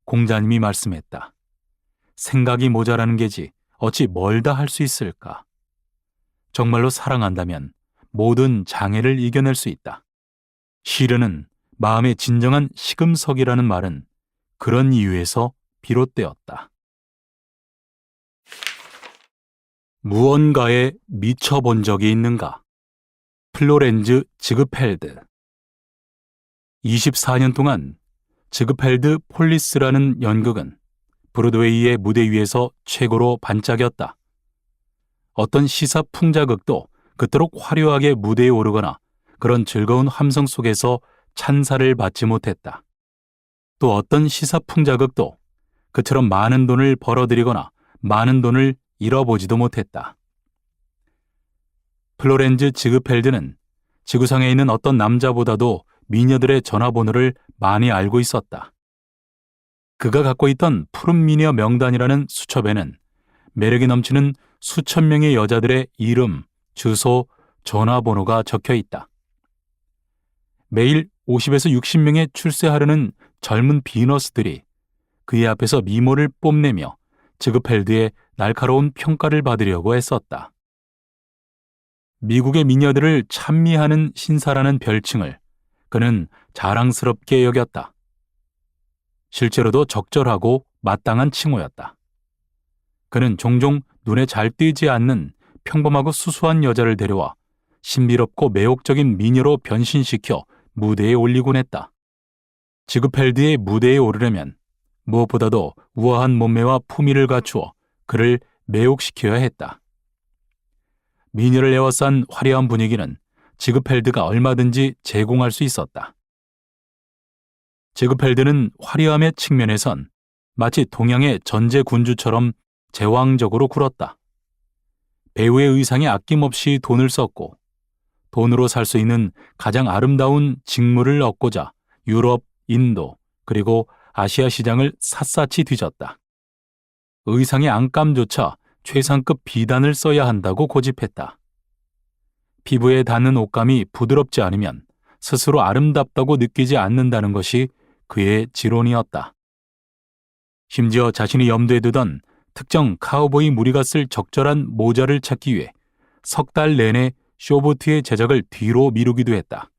공자님이 말씀했다. 생각이 모자라는 게지 어찌 멀다 할 수 있을까. 정말로 사랑한다면 모든 장애를 이겨낼 수 있다. 시르는 마음의 진정한 시금석이라는 말은 그런 이유에서 비롯되었다. 무언가에 미쳐본 적이 있는가? 플로렌즈 지그펠드. 24년 동안 지그펠드 폴리스라는 연극은 브로드웨이의 무대 위에서 최고로 반짝였다. 어떤 시사 풍자극도 그토록 화려하게 무대에 오르거나 그런 즐거운 함성 속에서 찬사를 받지 못했다. 또 어떤 시사 풍자극도 그처럼 많은 돈을 벌어들이거나 많은 돈을 잃어보지도 못했다. 플로렌즈 지그펠드는 지구상에 있는 어떤 남자보다도 미녀들의 전화번호를 많이 알고 있었다. 그가 갖고 있던 푸른 미녀 명단이라는 수첩에는 매력이 넘치는 수천 명의 여자들의 이름, 주소, 전화번호가 적혀 있다. 매일 50에서 60명의 출세하려는 젊은 비너스들이 그의 앞에서 미모를 뽐내며 지그펠드의 날카로운 평가를 받으려고 애썼다. 미국의 미녀들을 찬미하는 신사라는 별칭을 그는 자랑스럽게 여겼다. 실제로도 적절하고 마땅한 칭호였다. 그는 종종 눈에 잘 띄지 않는 평범하고 수수한 여자를 데려와 신비롭고 매혹적인 미녀로 변신시켜 무대에 올리곤 했다. 지그펠드의 무대에 오르려면 무엇보다도 우아한 몸매와 품위를 갖추어 그를 매혹시켜야 했다. 미녀를 에워싼 화려한 분위기는 지그펠드가 얼마든지 제공할 수 있었다. 지그펠드는 화려함의 측면에선 마치 동양의 전제 군주처럼 제왕적으로 굴었다. 배우의 의상에 아낌없이 돈을 썼고 돈으로 살 수 있는 가장 아름다운 직무를 얻고자 유럽, 인도, 그리고 아시아 시장을 샅샅이 뒤졌다. 의상의 안감조차 최상급 비단을 써야 한다고 고집했다. 피부에 닿는 옷감이 부드럽지 않으면 스스로 아름답다고 느끼지 않는다는 것이 그의 지론이었다. 심지어 자신이 염두에 두던 특정 카우보이 무리가 쓸 적절한 모자를 찾기 위해 석 달 내내 쇼보트의 제작을 뒤로 미루기도 했다.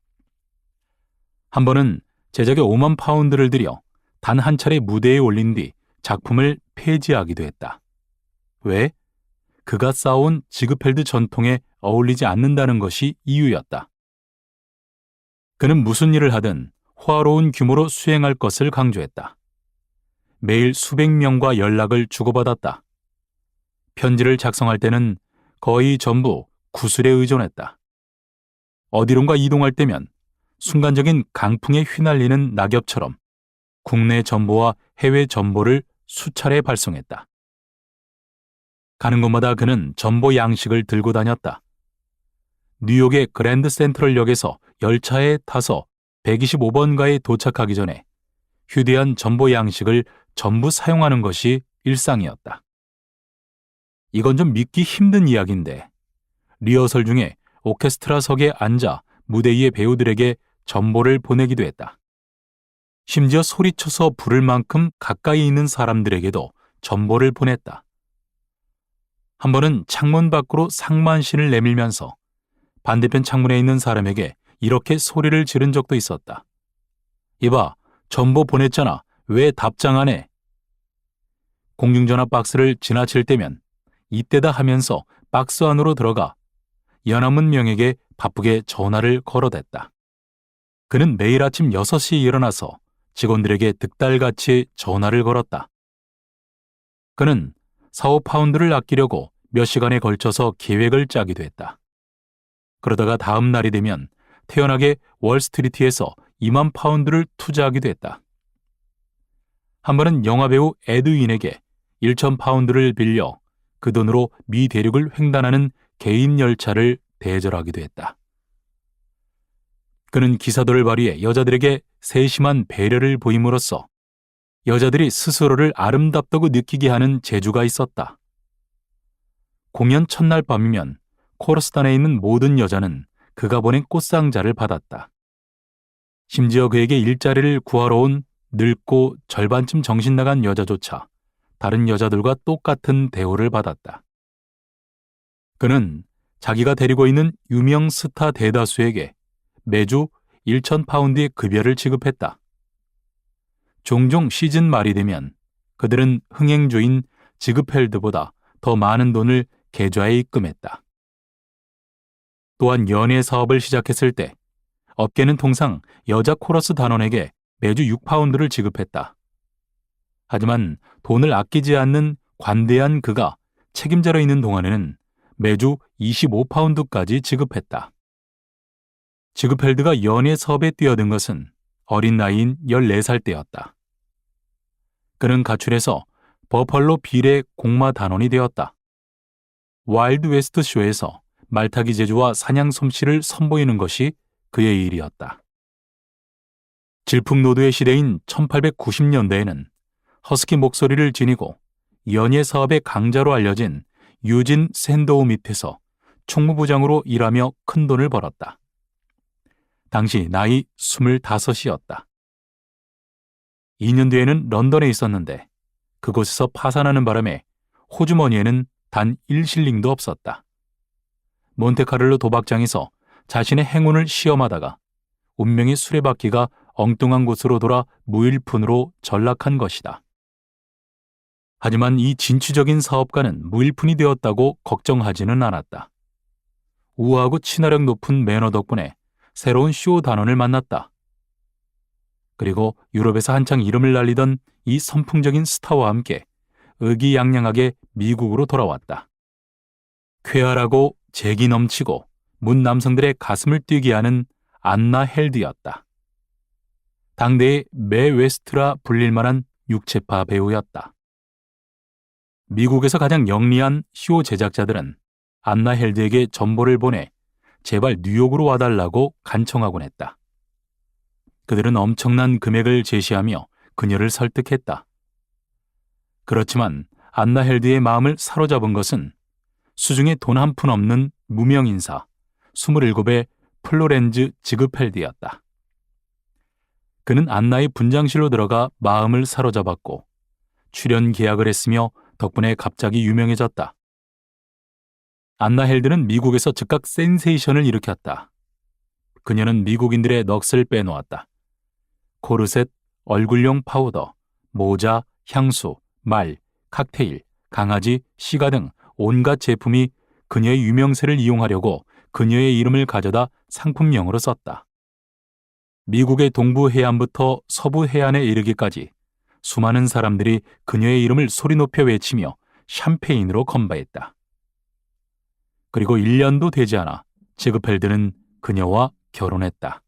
한 번은 제작에 5만 파운드를 들여 단 한 차례 무대에 올린 뒤 작품을 폐지하기도 했다. 왜? 그가 쌓아온 지그펠드 전통에 어울리지 않는다는 것이 이유였다. 그는 무슨 일을 하든 호화로운 규모로 수행할 것을 강조했다. 매일 수백 명과 연락을 주고받았다. 편지를 작성할 때는 거의 전부 구슬에 의존했다. 어디론가 이동할 때면 순간적인 강풍에 휘날리는 낙엽처럼 국내 정보와 해외 정보를 수차례 발송했다. 가는 곳마다 그는 정보 양식을 들고 다녔다. 뉴욕의 그랜드 센트럴역에서 열차에 타서 125번가에 도착하기 전에 휴대한 정보 양식을 전부 사용하는 것이 일상이었다. 이건 좀 믿기 힘든 이야기인데 리허설 중에 오케스트라석에 앉아 무대 위의 배우들에게 정보를 보내기도 했다. 심지어 소리쳐서 부를 만큼 가까이 있는 사람들에게도 정보를 보냈다. 한 번은 창문 밖으로 상만신을 내밀면서 반대편 창문에 있는 사람에게 이렇게 소리를 지른 적도 있었다. 이봐, 정보 보냈잖아. 왜 답장 안 해? 공중전화 박스를 지나칠 때면 이때다 하면서 박스 안으로 들어가 연합문 명에게 바쁘게 전화를 걸어댔다. 그는 매일 아침 6시에 일어나서 직원들에게 득달같이 전화를 걸었다. 그는 4, 5파운드를 아끼려고 몇 시간에 걸쳐서 계획을 짜기도 했다. 그러다가 다음 날이 되면 태연하게 월스트리트에서 2만 파운드를 투자하기도 했다. 한 번은 영화배우 에드윈에게 1,000파운드를 빌려 그 돈으로 미 대륙을 횡단하는 개인 열차를 대절하기도 했다. 그는 기사도를 발휘해 여자들에게 세심한 배려를 보임으로써 여자들이 스스로를 아름답다고 느끼게 하는 재주가 있었다. 공연 첫날 밤이면 코러스단에 있는 모든 여자는 그가 보낸 꽃상자를 받았다. 심지어 그에게 일자리를 구하러 온 늙고 절반쯤 정신 나간 여자조차 다른 여자들과 똑같은 대우를 받았다. 그는 자기가 데리고 있는 유명 스타 대다수에게 매주 1,000파운드의 급여를 지급했다. 종종 시즌 말이 되면 그들은 흥행주인 지그펠드보다 더 많은 돈을 계좌에 입금했다. 또한 연예 사업을 시작했을 때 업계는 통상 여자 코러스 단원에게 매주 6파운드를 지급했다. 하지만 돈을 아끼지 않는 관대한 그가 책임자로 있는 동안에는 매주 25파운드까지 지급했다. 지그펠드가 연예 사업에 뛰어든 것은 어린 나이인 14살 때였다. 그는 가출해서 버펄로 빌의 공마 단원이 되었다. 와일드 웨스트 쇼에서 말타기 재주와 사냥 솜씨를 선보이는 것이 그의 일이었다. 질풍노도의 시대인 1890년대에는 허스키 목소리를 지니고 연예 사업의 강자로 알려진 유진 샌도우 밑에서 총무부장으로 일하며 큰 돈을 벌었다. 당시 나이 25이었다. 2년 뒤에는 런던에 있었는데 그곳에서 파산하는 바람에 호주머니에는 단 1실링도 없었다. 몬테카를로 도박장에서 자신의 행운을 시험하다가 운명의 수레바퀴가 엉뚱한 곳으로 돌아 무일푼으로 전락한 것이다. 하지만 이 진취적인 사업가는 무일푼이 되었다고 걱정하지는 않았다. 우아하고 친화력 높은 매너 덕분에 새로운 쇼 단원을 만났다. 그리고 유럽에서 한창 이름을 날리던 이 선풍적인 스타와 함께 의기양양하게 미국으로 돌아왔다. 쾌활하고 재기 넘치고 문 남성들의 가슴을 뛰게 하는 안나 헬드였다. 당대의 매 웨스트라 불릴만한 육체파 배우였다. 미국에서 가장 영리한 쇼 제작자들은 안나 헬드에게 전보를 보내 제발 뉴욕으로 와달라고 간청하곤 했다. 그들은 엄청난 금액을 제시하며 그녀를 설득했다. 그렇지만 안나 헬드의 마음을 사로잡은 것은 수중에 돈 한 푼 없는 무명인사 27의 플로렌즈 지그펠드였다. 그는 안나의 분장실로 들어가 마음을 사로잡았고 출연 계약을 했으며 덕분에 갑자기 유명해졌다. 안나 헬드는 미국에서 즉각 센세이션을 일으켰다. 그녀는 미국인들의 넋을 빼놓았다. 코르셋, 얼굴용 파우더, 모자, 향수, 말, 칵테일, 강아지, 시가 등 온갖 제품이 그녀의 유명세를 이용하려고 그녀의 이름을 가져다 상품명으로 썼다. 미국의 동부 해안부터 서부 해안에 이르기까지 수많은 사람들이 그녀의 이름을 소리 높여 외치며 샴페인으로 건배했다. 그리고 1년도 되지 않아 지그펠드는 그녀와 결혼했다.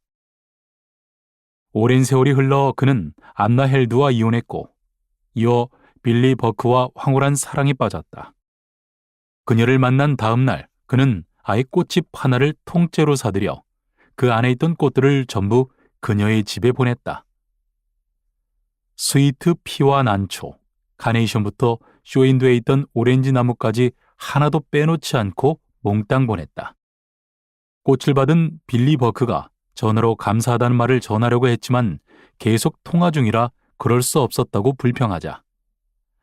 오랜 세월이 흘러 그는 안나 헬드와 이혼했고 이어 빌리 버크와 황홀한 사랑에 빠졌다. 그녀를 만난 다음 날 그는 아예 꽃집 하나를 통째로 사들여 그 안에 있던 꽃들을 전부 그녀의 집에 보냈다. 스위트 피와 난초, 카네이션부터 쇼윈도에 있던 오렌지 나무까지 하나도 빼놓지 않고 몽땅 보냈다. 꽃을 받은 빌리 버크가 전화로 감사하다는 말을 전하려고 했지만 계속 통화 중이라 그럴 수 없었다고 불평하자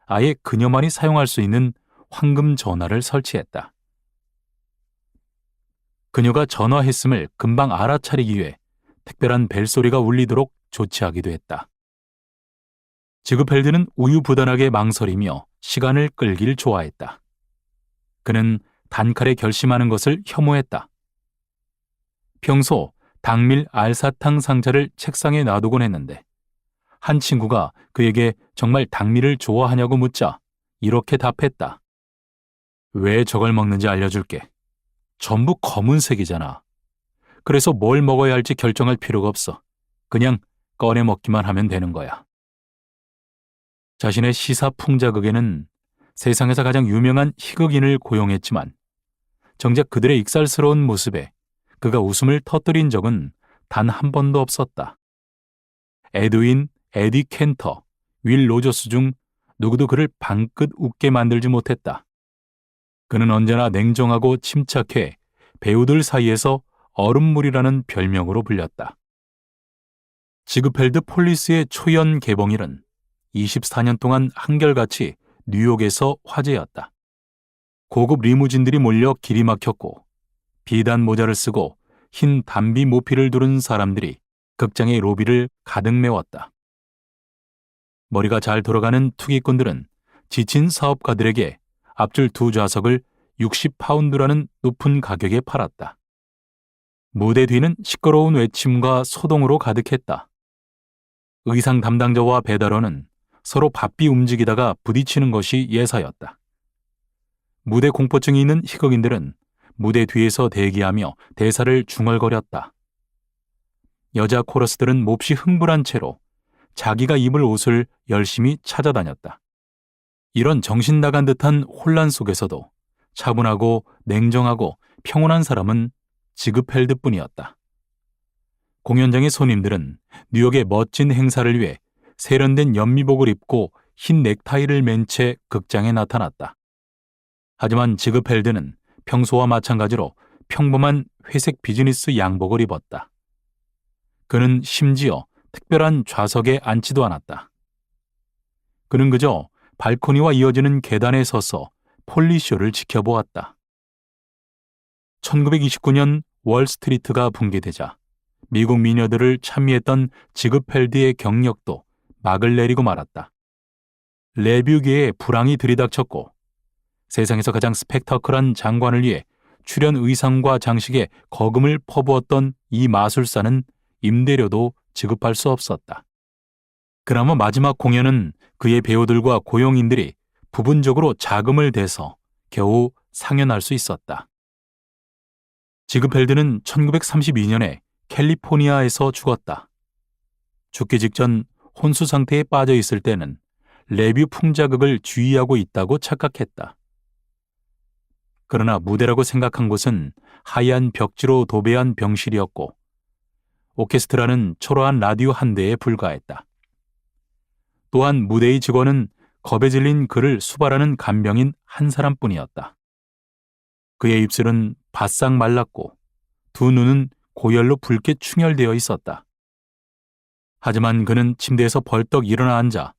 아예 그녀만이 사용할 수 있는 황금 전화를 설치했다. 그녀가 전화했음을 금방 알아차리기 위해 특별한 벨소리가 울리도록 조치하기도 했다. 지그펠드는 우유부단하게 망설이며 시간을 끌길 좋아했다. 그는 단칼에 결심하는 것을 혐오했다. 평소 당밀 알사탕 상자를 책상에 놔두곤 했는데 한 친구가 그에게 정말 당밀을 좋아하냐고 묻자 이렇게 답했다. 왜 저걸 먹는지 알려줄게. 전부 검은색이잖아. 그래서 뭘 먹어야 할지 결정할 필요가 없어. 그냥 꺼내 먹기만 하면 되는 거야. 자신의 시사풍자극에는 세상에서 가장 유명한 희극인을 고용했지만 정작 그들의 익살스러운 모습에 그가 웃음을 터뜨린 적은 단 한 번도 없었다. 에드윈, 에디 켄터, 윌 로저스 중 누구도 그를 방긋 웃게 만들지 못했다. 그는 언제나 냉정하고 침착해 배우들 사이에서 얼음물이라는 별명으로 불렸다. 지그펠드 폴리스의 초연 개봉일은 24년 동안 한결같이 뉴욕에서 화제였다. 고급 리무진들이 몰려 길이 막혔고 비단 모자를 쓰고 흰 담비 모피를 두른 사람들이 극장의 로비를 가득 메웠다. 머리가 잘 돌아가는 투기꾼들은 지친 사업가들에게 앞줄 두 좌석을 60파운드라는 높은 가격에 팔았다. 무대 뒤는 시끄러운 외침과 소동으로 가득했다. 의상 담당자와 배달원은 서로 바삐 움직이다가 부딪히는 것이 예사였다. 무대 공포증이 있는 희극인들은 무대 뒤에서 대기하며 대사를 중얼거렸다. 여자 코러스들은 몹시 흥분한 채로 자기가 입을 옷을 열심히 찾아다녔다. 이런 정신 나간 듯한 혼란 속에서도 차분하고 냉정하고 평온한 사람은 지그펠드뿐이었다. 공연장의 손님들은 뉴욕의 멋진 행사를 위해 세련된 연미복을 입고 흰 넥타이를 맨 채 극장에 나타났다. 하지만 지그펠드는 평소와 마찬가지로 평범한 회색 비즈니스 양복을 입었다. 그는 심지어 특별한 좌석에 앉지도 않았다. 그는 그저 발코니와 이어지는 계단에 서서 폴리쇼를 지켜보았다. 1929년 월스트리트가 붕괴되자 미국 미녀들을 찬미했던 지그펠드의 경력도 막을 내리고 말았다. 레뷰계에 불황이 들이닥쳤고 세상에서 가장 스펙터클한 장관을 위해 출연 의상과 장식에 거금을 퍼부었던 이 마술사는 임대료도 지급할 수 없었다. 그나마 마지막 공연은 그의 배우들과 고용인들이 부분적으로 자금을 대서 겨우 상연할 수 있었다. 지그펠드는 1932년에 캘리포니아에서 죽었다. 죽기 직전 혼수 상태에 빠져 있을 때는 레뷰 풍자극을 주의하고 있다고 착각했다. 그러나 무대라고 생각한 곳은 하얀 벽지로 도배한 병실이었고 오케스트라는 초라한 라디오 한 대에 불과했다. 또한 무대의 직원은 겁에 질린 그를 수발하는 간병인 한 사람뿐이었다. 그의 입술은 바싹 말랐고 두 눈은 고열로 붉게 충혈되어 있었다. 하지만 그는 침대에서 벌떡 일어나 앉아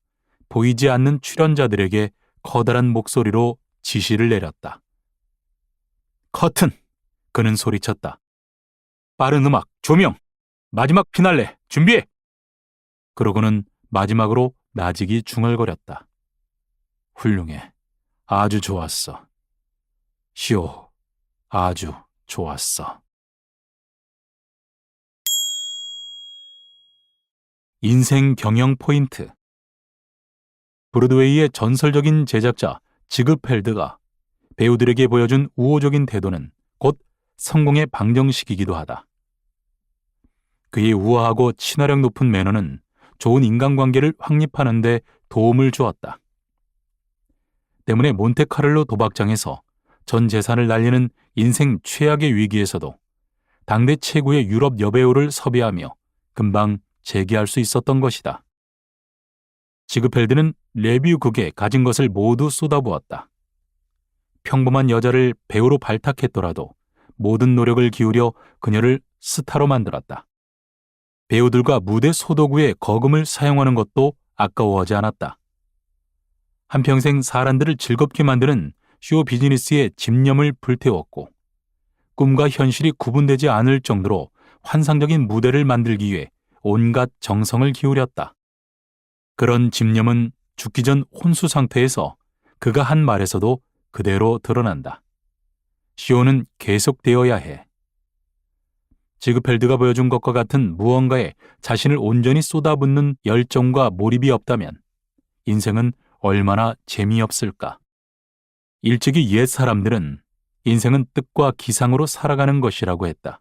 보이지 않는 출연자들에게 커다란 목소리로 지시를 내렸다. 커튼! 그는 소리쳤다. 빠른 음악, 조명! 마지막 피날레, 준비해! 그러고는 마지막으로 나직이 중얼거렸다. 훌륭해. 아주 좋았어. 시오, 아주 좋았어. 인생 경영 포인트. 브로드웨이의 전설적인 제작자 지그펠드가 배우들에게 보여준 우호적인 태도는 곧 성공의 방정식이기도 하다. 그의 우아하고 친화력 높은 매너는 좋은 인간관계를 확립하는 데 도움을 주었다. 때문에 몬테카를로 도박장에서 전 재산을 날리는 인생 최악의 위기에서도 당대 최고의 유럽 여배우를 섭외하며 금방 재기할 수 있었던 것이다. 지그펠드는 레뷰극에 가진 것을 모두 쏟아부었다. 평범한 여자를 배우로 발탁했더라도 모든 노력을 기울여 그녀를 스타로 만들었다. 배우들과 무대 소도구에 거금을 사용하는 것도 아까워하지 않았다. 한평생 사람들을 즐겁게 만드는 쇼 비즈니스의 집념을 불태웠고 꿈과 현실이 구분되지 않을 정도로 환상적인 무대를 만들기 위해 온갖 정성을 기울였다. 그런 집념은 죽기 전 혼수 상태에서 그가 한 말에서도 그대로 드러난다. 쇼는 계속되어야 해. 지그펠드가 보여준 것과 같은 무언가에 자신을 온전히 쏟아붓는 열정과 몰입이 없다면 인생은 얼마나 재미없을까. 일찍이 옛 사람들은 인생은 뜻과 기상으로 살아가는 것이라고 했다.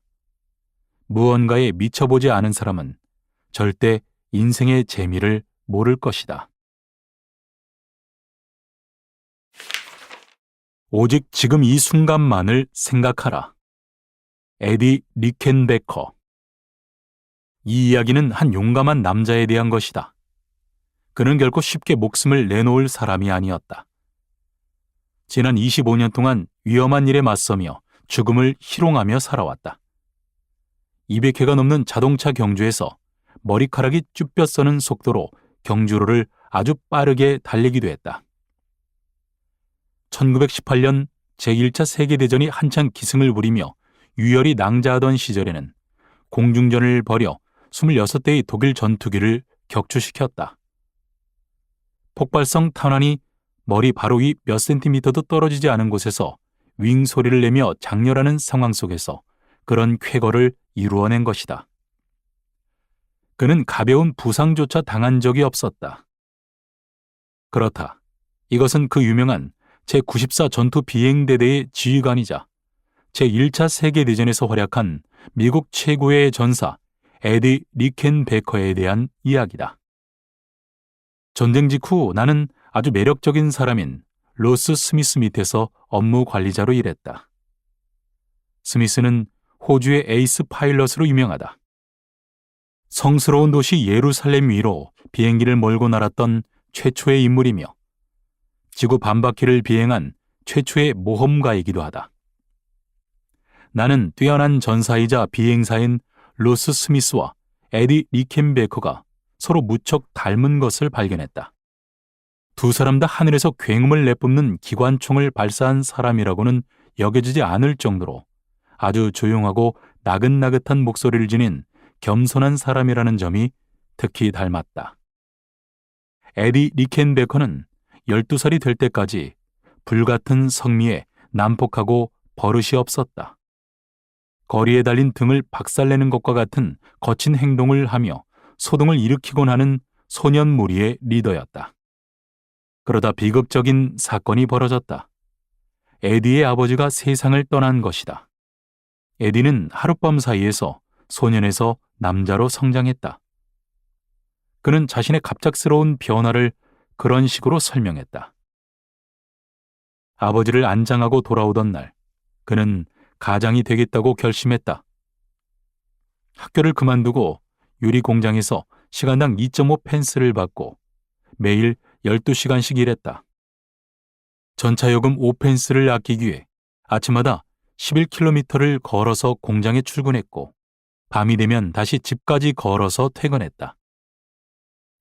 무언가에 미쳐보지 않은 사람은 절대 인생의 재미를 모를 것이다. 오직 지금 이 순간만을 생각하라. 에디 리켄베커. 이 이야기는 한 용감한 남자에 대한 것이다. 그는 결코 쉽게 목숨을 내놓을 사람이 아니었다. 지난 25년 동안 위험한 일에 맞서며 죽음을 희롱하며 살아왔다. 200회가 넘는 자동차 경주에서 머리카락이 쭈뼛 서는 속도로 경주로를 아주 빠르게 달리기도 했다. 1918년 제1차 세계대전이 한창 기승을 부리며 유혈이 낭자하던 시절에는 공중전을 벌여 26대의 독일 전투기를 격추시켰다. 폭발성 탄환이 머리 바로 위 몇 센티미터도 떨어지지 않은 곳에서 윙 소리를 내며 장렬하는 상황 속에서 그런 쾌거를 이루어낸 것이다. 그는 가벼운 부상조차 당한 적이 없었다. 그렇다. 이것은 그 유명한 제94 전투 비행대대의 지휘관이자 제1차 세계대전에서 활약한 미국 최고의 전사 에디 리켄베커에 대한 이야기다. 전쟁 직후 나는 아주 매력적인 사람인 로스 스미스 밑에서 업무 관리자로 일했다. 스미스는 호주의 에이스 파일럿으로 유명하다. 성스러운 도시 예루살렘 위로 비행기를 몰고 날았던 최초의 인물이며 지구 반바퀴를 비행한 최초의 모험가이기도 하다. 나는 뛰어난 전사이자 비행사인 로스 스미스와 에디 리켄베커가 서로 무척 닮은 것을 발견했다. 두 사람 다 하늘에서 굉음을 내뿜는 기관총을 발사한 사람이라고는 여겨지지 않을 정도로 아주 조용하고 나긋나긋한 목소리를 지닌 겸손한 사람이라는 점이 특히 닮았다. 에디 리켄베커는 12살이 될 때까지 불같은 성미에 난폭하고 버릇이 없었다. 거리에 달린 등을 박살내는 것과 같은 거친 행동을 하며 소동을 일으키곤 하는 소년 무리의 리더였다. 그러다 비극적인 사건이 벌어졌다. 에디의 아버지가 세상을 떠난 것이다. 에디는 하룻밤 사이에서 소년에서 남자로 성장했다. 그는 자신의 갑작스러운 변화를 그런 식으로 설명했다. 아버지를 안장하고 돌아오던 날, 그는 가장이 되겠다고 결심했다. 학교를 그만두고 유리 공장에서 시간당 2.5펜스를 받고 매일 12시간씩 일했다. 전차요금 5펜스를 아끼기 위해 아침마다 11km를 걸어서 공장에 출근했고 밤이 되면 다시 집까지 걸어서 퇴근했다.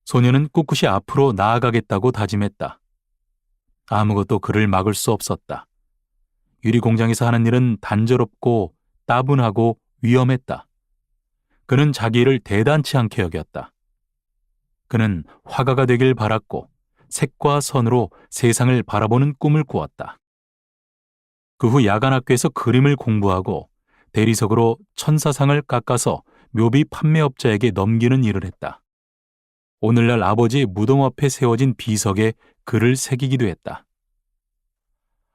소녀는 꿋꿋이 앞으로 나아가겠다고 다짐했다. 아무것도 그를 막을 수 없었다. 유리 공장에서 하는 일은 단조롭고 따분하고 위험했다. 그는 자기 일을 대단치 않게 여겼다. 그는 화가가 되길 바랐고 색과 선으로 세상을 바라보는 꿈을 꾸었다. 그 후 야간학교에서 그림을 공부하고 대리석으로 천사상을 깎아서 묘비 판매업자에게 넘기는 일을 했다. 오늘날 아버지의 무덤 앞에 세워진 비석에 글을 새기기도 했다.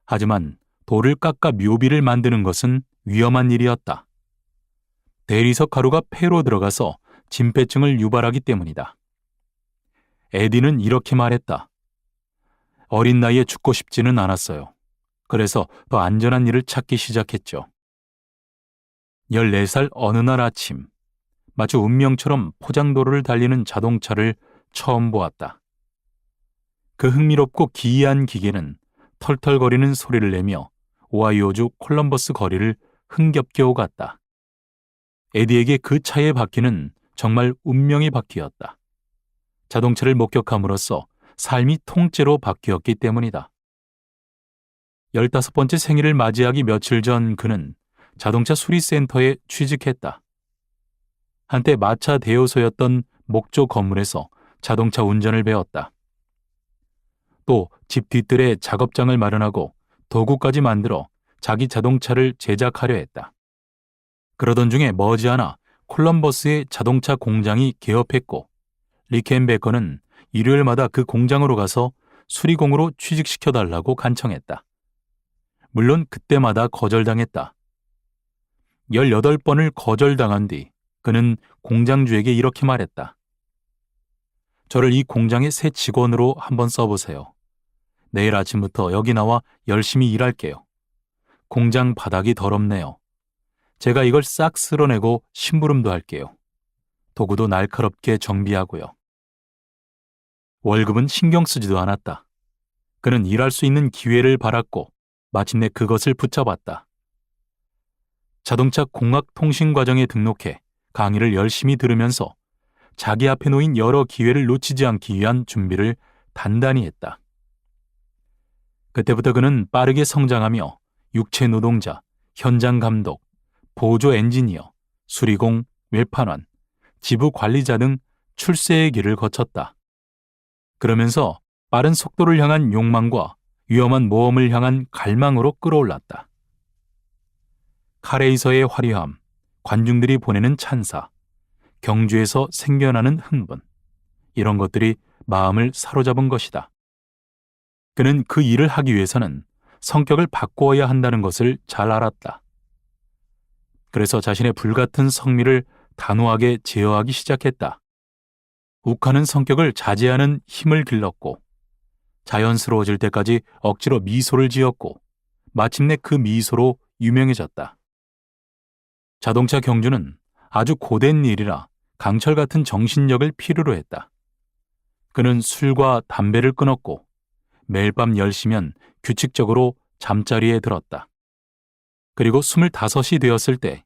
하지만 돌을 깎아 묘비를 만드는 것은 위험한 일이었다. 대리석 가루가 폐로 들어가서 진폐증을 유발하기 때문이다. 에디는 이렇게 말했다. 어린 나이에 죽고 싶지는 않았어요. 그래서 더 안전한 일을 찾기 시작했죠. 14살 어느 날 아침, 마치 운명처럼 포장도로를 달리는 자동차를 처음 보았다. 그 흥미롭고 기이한 기계는 털털거리는 소리를 내며 오하이오주 콜럼버스 거리를 흥겹게 오갔다. 에디에게 그 차의 바퀴는 정말 운명의 바퀴였다. 자동차를 목격함으로써 삶이 통째로 바뀌었기 때문이다. 15번째 생일을 맞이하기 며칠 전 그는 자동차 수리센터에 취직했다. 한때 마차 대여소였던 목조 건물에서 자동차 운전을 배웠다. 또 집 뒤뜰에 작업장을 마련하고 도구까지 만들어 자기 자동차를 제작하려 했다. 그러던 중에 머지않아 콜럼버스의 자동차 공장이 개업했고 리켄베커는 일요일마다 그 공장으로 가서 수리공으로 취직시켜달라고 간청했다. 물론 그때마다 거절당했다. 18번을 거절당한 뒤 그는 공장주에게 이렇게 말했다. 저를 이 공장의 새 직원으로 한번 써보세요. 내일 아침부터 여기 나와 열심히 일할게요. 공장 바닥이 더럽네요. 제가 이걸 싹 쓸어내고 심부름도 할게요. 도구도 날카롭게 정비하고요. 월급은 신경 쓰지도 않았다. 그는 일할 수 있는 기회를 바랐고 마침내 그것을 붙잡았다. 자동차 공학통신 과정에 등록해 강의를 열심히 들으면서 자기 앞에 놓인 여러 기회를 놓치지 않기 위한 준비를 단단히 했다. 그때부터 그는 빠르게 성장하며 육체 노동자, 현장 감독, 보조 엔지니어, 수리공, 외판원, 지부 관리자 등 출세의 길을 거쳤다. 그러면서 빠른 속도를 향한 욕망과 위험한 모험을 향한 갈망으로 끌어올랐다. 카레이서의 화려함, 관중들이 보내는 찬사, 경주에서 생겨나는 흥분, 이런 것들이 마음을 사로잡은 것이다. 그는 그 일을 하기 위해서는 성격을 바꾸어야 한다는 것을 잘 알았다. 그래서 자신의 불같은 성미를 단호하게 제어하기 시작했다. 욱하는 성격을 자제하는 힘을 길렀고 자연스러워질 때까지 억지로 미소를 지었고 마침내 그 미소로 유명해졌다. 자동차 경주는 아주 고된 일이라 강철 같은 정신력을 필요로 했다. 그는 술과 담배를 끊었고 매일 밤 10시면 규칙적으로 잠자리에 들었다. 그리고 25이 되었을 때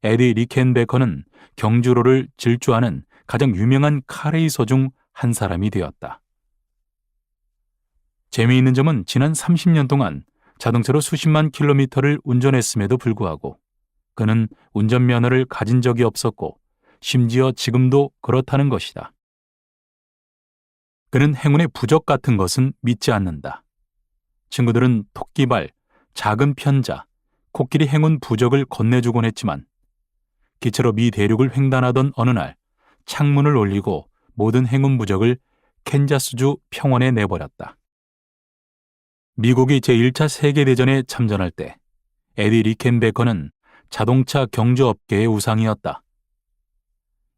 에디 리켄베커는 경주로를 질주하는 가장 유명한 카레이서 중 한 사람이 되었다. 재미있는 점은 지난 30년 동안 자동차로 수십만 킬로미터를 운전했음에도 불구하고 그는 운전면허를 가진 적이 없었고 심지어 지금도 그렇다는 것이다. 그는 행운의 부적 같은 것은 믿지 않는다. 친구들은 토끼발, 작은 편자, 코끼리 행운 부적을 건네주곤 했지만 기차로 미 대륙을 횡단하던 어느 날 창문을 올리고 모든 행운 부적을 캔자스주 평원에 내버렸다. 미국이 제1차 세계대전에 참전할 때 에디 리켄베커는 자동차 경주업계의 우상이었다.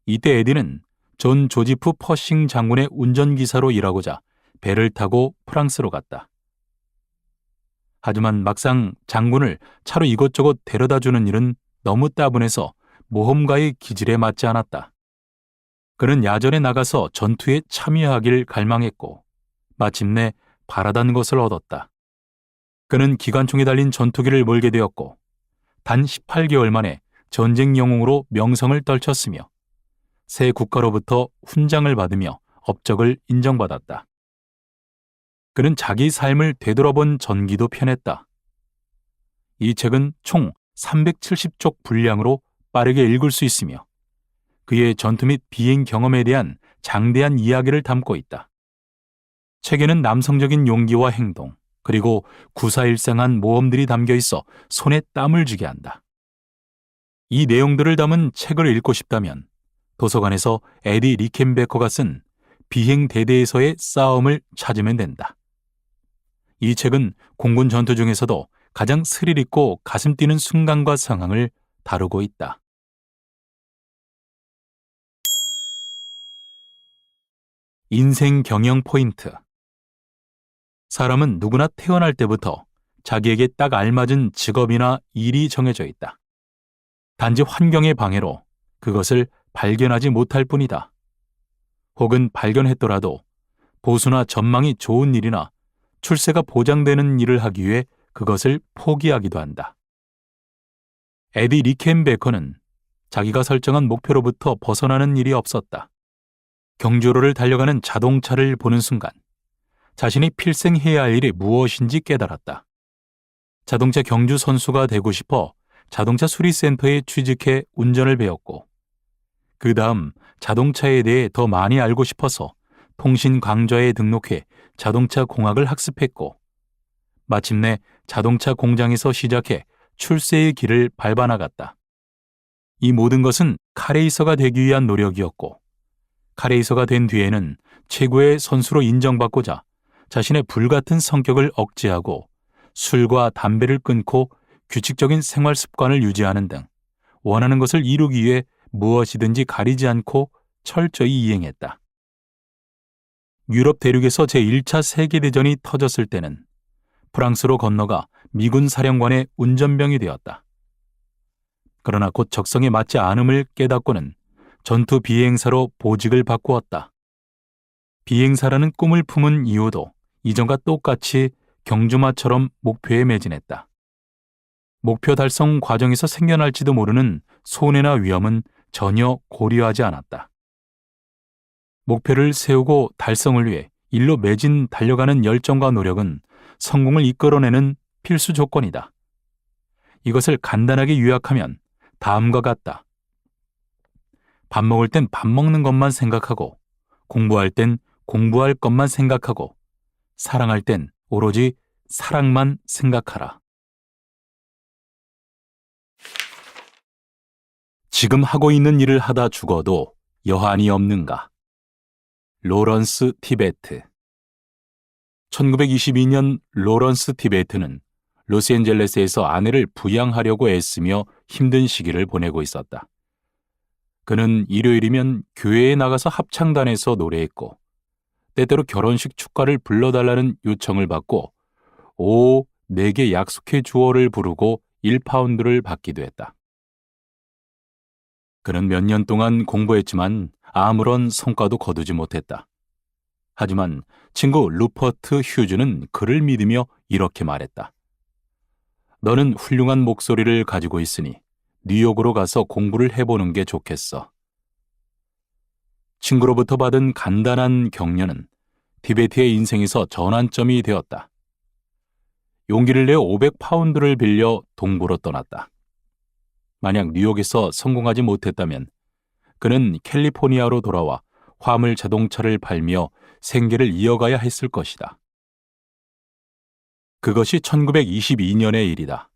이때 에디는 존 조지프 퍼싱 장군의 운전기사로 일하고자 배를 타고 프랑스로 갔다. 하지만 막상 장군을 차로 이곳저곳 데려다주는 일은 너무 따분해서 모험가의 기질에 맞지 않았다. 그는 야전에 나가서 전투에 참여하길 갈망했고 마침내 바라던 것을 얻었다. 그는 기관총에 달린 전투기를 몰게 되었고 단 18개월 만에 전쟁 영웅으로 명성을 떨쳤으며 새 국가로부터 훈장을 받으며 업적을 인정받았다. 그는 자기 삶을 되돌아본 전기도 펴냈다. 이 책은 총 370쪽 분량으로 빠르게 읽을 수 있으며 그의 전투 및 비행 경험에 대한 장대한 이야기를 담고 있다. 책에는 남성적인 용기와 행동, 그리고 구사일생한 모험들이 담겨 있어 손에 땀을 쥐게 한다. 이 내용들을 담은 책을 읽고 싶다면 도서관에서 에디 리켄베커가 쓴 비행 대대에서의 싸움을 찾으면 된다. 이 책은 공군 전투 중에서도 가장 스릴 있고 가슴 뛰는 순간과 상황을 다루고 있다. 인생 경영 포인트. 사람은 누구나 태어날 때부터 자기에게 딱 알맞은 직업이나 일이 정해져 있다. 단지 환경의 방해로 그것을 발견하지 못할 뿐이다. 혹은 발견했더라도 보수나 전망이 좋은 일이나 출세가 보장되는 일을 하기 위해 그것을 포기하기도 한다. 에디 리켄베커는 자기가 설정한 목표로부터 벗어나는 일이 없었다. 경주로를 달려가는 자동차를 보는 순간 자신이 필생 해야 할 일이 무엇인지 깨달았다. 자동차 경주 선수가 되고 싶어 자동차 수리센터에 취직해 운전을 배웠고 그 다음 자동차에 대해 더 많이 알고 싶어서 통신 강좌에 등록해 자동차 공학을 학습했고 마침내 자동차 공장에서 시작해 출세의 길을 밟아나갔다. 이 모든 것은 카레이서가 되기 위한 노력이었고 카레이서가 된 뒤에는 최고의 선수로 인정받고자 자신의 불같은 성격을 억제하고 술과 담배를 끊고 규칙적인 생활 습관을 유지하는 등 원하는 것을 이루기 위해 무엇이든지 가리지 않고 철저히 이행했다. 유럽 대륙에서 제1차 세계대전이 터졌을 때는 프랑스로 건너가 미군 사령관의 운전병이 되었다. 그러나 곧 적성에 맞지 않음을 깨닫고는 전투 비행사로 보직을 바꾸었다. 비행사라는 꿈을 품은 이유도 이전과 똑같이 경주마처럼 목표에 매진했다. 목표 달성 과정에서 생겨날지도 모르는 손해나 위험은 전혀 고려하지 않았다. 목표를 세우고 달성을 위해 일로 매진 달려가는 열정과 노력은 성공을 이끌어내는 필수 조건이다. 이것을 간단하게 요약하면 다음과 같다. 밥 먹을 땐 밥 먹는 것만 생각하고 공부할 땐 공부할 것만 생각하고 사랑할 땐 오로지 사랑만 생각하라. 지금 하고 있는 일을 하다 죽어도 여한이 없는가? 로런스 티베트. 1922년 로런스 티베트는 로스앤젤레스에서 아내를 부양하려고 애쓰며 힘든 시기를 보내고 있었다. 그는 일요일이면 교회에 나가서 합창단에서 노래했고 때때로 결혼식 축가를 불러달라는 요청을 받고 오, 내게 약속해 주어를 부르고 1파운드를 받기도 했다. 그는 몇 년 동안 공부했지만 아무런 성과도 거두지 못했다. 하지만 친구 루퍼트 휴즈는 그를 믿으며 이렇게 말했다. 너는 훌륭한 목소리를 가지고 있으니 뉴욕으로 가서 공부를 해보는 게 좋겠어. 친구로부터 받은 간단한 격려는 티베트의 인생에서 전환점이 되었다. 용기를 내어 500파운드를 빌려 동부로 떠났다. 만약 뉴욕에서 성공하지 못했다면 그는 캘리포니아로 돌아와 화물 자동차를 팔며 생계를 이어가야 했을 것이다. 그것이 1922년의 일이다.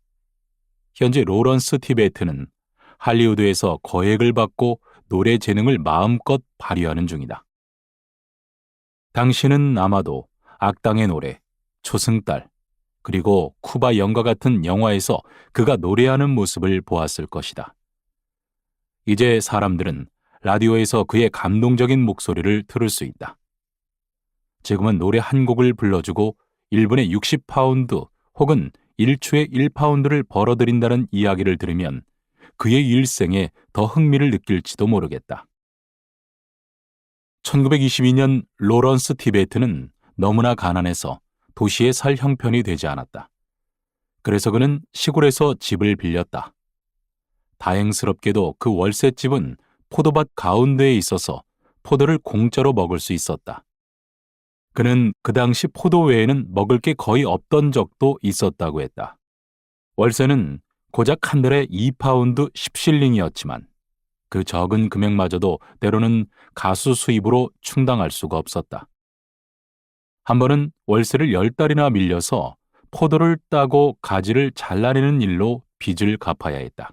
현재 로런스 티베트는 할리우드에서 거액을 받고 노래 재능을 마음껏 발휘하는 중이다. 당신은 아마도 악당의 노래, 초승달, 그리고 쿠바 영과 같은 영화에서 그가 노래하는 모습을 보았을 것이다. 이제 사람들은 라디오에서 그의 감동적인 목소리를 들을 수 있다. 지금은 노래 한 곡을 불러주고 1분에 60파운드 혹은 1초에 1파운드를 벌어들인다는 이야기를 들으면 그의 일생에 더 흥미를 느낄지도 모르겠다. 1922년 로런스 티베트는 너무나 가난해서 도시에 살 형편이 되지 않았다. 그래서 그는 시골에서 집을 빌렸다. 다행스럽게도 그 월세집은 포도밭 가운데에 있어서 포도를 공짜로 먹을 수 있었다. 그는 그 당시 포도 외에는 먹을 게 거의 없던 적도 있었다고 했다. 월세는 고작 한 달에 2파운드 10실링이었지만 그 적은 금액마저도 때로는 가수 수입으로 충당할 수가 없었다. 한 번은 월세를 10달이나 밀려서 포도를 따고 가지를 잘라내는 일로 빚을 갚아야 했다.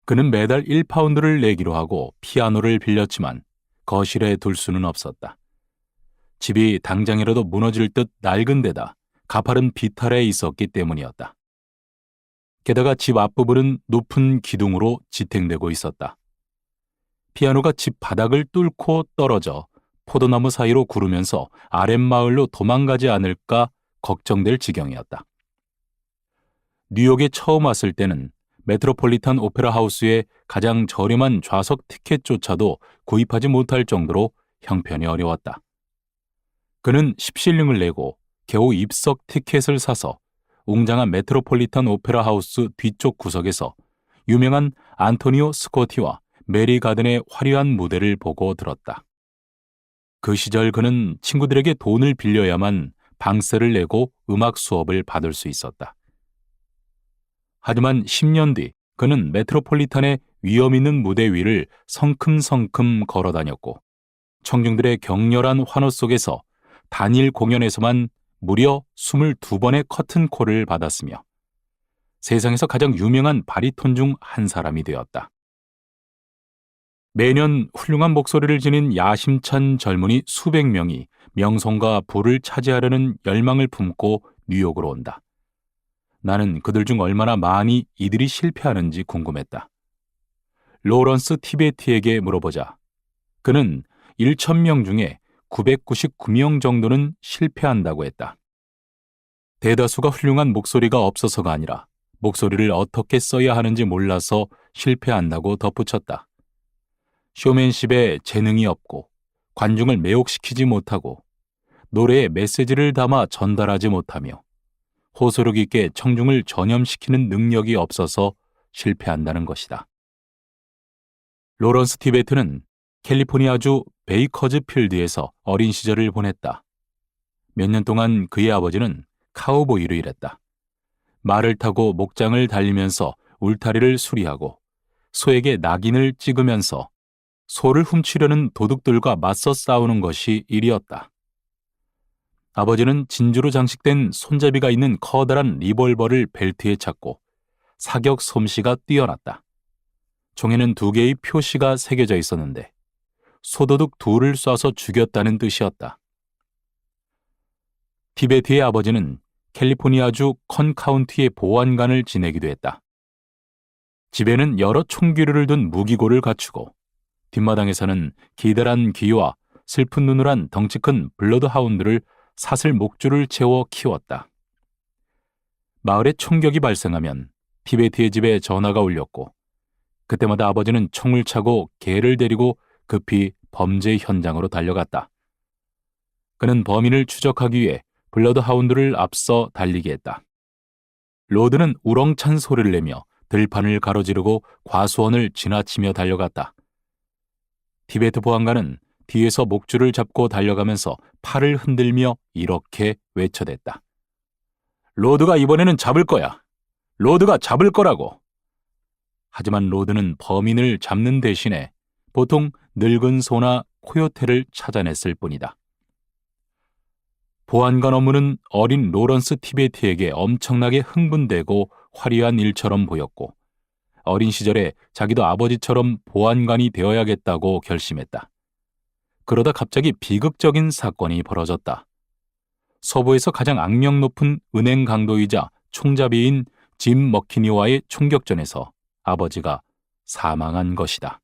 그는 매달 1파운드를 내기로 하고 피아노를 빌렸지만 거실에 둘 수는 없었다. 집이 당장이라도 무너질 듯 낡은 데다 가파른 비탈에 있었기 때문이었다. 게다가 집 앞부분은 높은 기둥으로 지탱되고 있었다. 피아노가 집 바닥을 뚫고 떨어져 포도나무 사이로 구르면서 아랫마을로 도망가지 않을까 걱정될 지경이었다. 뉴욕에 처음 왔을 때는 메트로폴리탄 오페라 하우스의 가장 저렴한 좌석 티켓조차도 구입하지 못할 정도로 형편이 어려웠다. 그는 10실링을 내고 겨우 입석 티켓을 사서 웅장한 메트로폴리탄 오페라 하우스 뒤쪽 구석에서 유명한 안토니오 스코티와 메리 가든의 화려한 무대를 보고 들었다. 그 시절 그는 친구들에게 돈을 빌려야만 방세를 내고 음악 수업을 받을 수 있었다. 하지만 10년 뒤 그는 메트로폴리탄의 위험 있는 무대 위를 성큼성큼 걸어다녔고 청중들의 격렬한 환호 속에서 단일 공연에서만 무려 22번의 커튼콜을 받았으며 세상에서 가장 유명한 바리톤 중 한 사람이 되었다. 매년 훌륭한 목소리를 지닌 야심찬 젊은이 수백 명이 명성과 부를 차지하려는 열망을 품고 뉴욕으로 온다. 나는 그들 중 얼마나 많이 이들이 실패하는지 궁금했다. 로런스 티베티에게 물어보자 그는 1,000명 중에 999명 정도는 실패한다고 했다. 대다수가 훌륭한 목소리가 없어서가 아니라 목소리를 어떻게 써야 하는지 몰라서 실패한다고 덧붙였다. 쇼맨십에 재능이 없고 관중을 매혹시키지 못하고 노래에 메시지를 담아 전달하지 못하며 호소력 있게 청중을 전염시키는 능력이 없어서 실패한다는 것이다. 로런스 티베트는 캘리포니아주 베이커즈필드에서 어린 시절을 보냈다. 몇 년 동안 그의 아버지는 카우보이로 일했다. 말을 타고 목장을 달리면서 울타리를 수리하고 소에게 낙인을 찍으면서 소를 훔치려는 도둑들과 맞서 싸우는 것이 일이었다. 아버지는 진주로 장식된 손잡이가 있는 커다란 리볼버를 벨트에 찾고 사격 솜씨가 뛰어났다. 종에는 2개의 표시가 새겨져 있었는데 소도둑 2를 쏴서 죽였다는 뜻이었다. 티베트의 아버지는 캘리포니아주 컨 카운티의 보안관을 지내기도 했다. 집에는 여러 총기류를 둔 무기고를 갖추고 뒷마당에서는 기다란 귀와 슬픈 눈을 한 덩치 큰 블러드하운드를 사슬 목줄을 채워 키웠다. 마을에 총격이 발생하면 티베트의 집에 전화가 울렸고 그때마다 아버지는 총을 차고 개를 데리고 급히 범죄 현장으로 달려갔다. 그는 범인을 추적하기 위해 블러드 하운드를 앞서 달리게 했다. 로드는 우렁찬 소리를 내며 들판을 가로지르고 과수원을 지나치며 달려갔다. 티베트 보안관은 뒤에서 목줄을 잡고 달려가면서 팔을 흔들며 이렇게 외쳐댔다. 로드가 이번에는 잡을 거야. 로드가 잡을 거라고. 하지만 로드는 범인을 잡는 대신에 보통 늙은 소나 코요테를 찾아냈을 뿐이다. 보안관 업무는 어린 로런스 티베트에게 엄청나게 흥분되고 화려한 일처럼 보였고 어린 시절에 자기도 아버지처럼 보안관이 되어야겠다고 결심했다. 그러다 갑자기 비극적인 사건이 벌어졌다. 서부에서 가장 악명 높은 은행 강도이자 총잡이인 짐 머키니와의 총격전에서 아버지가 사망한 것이다.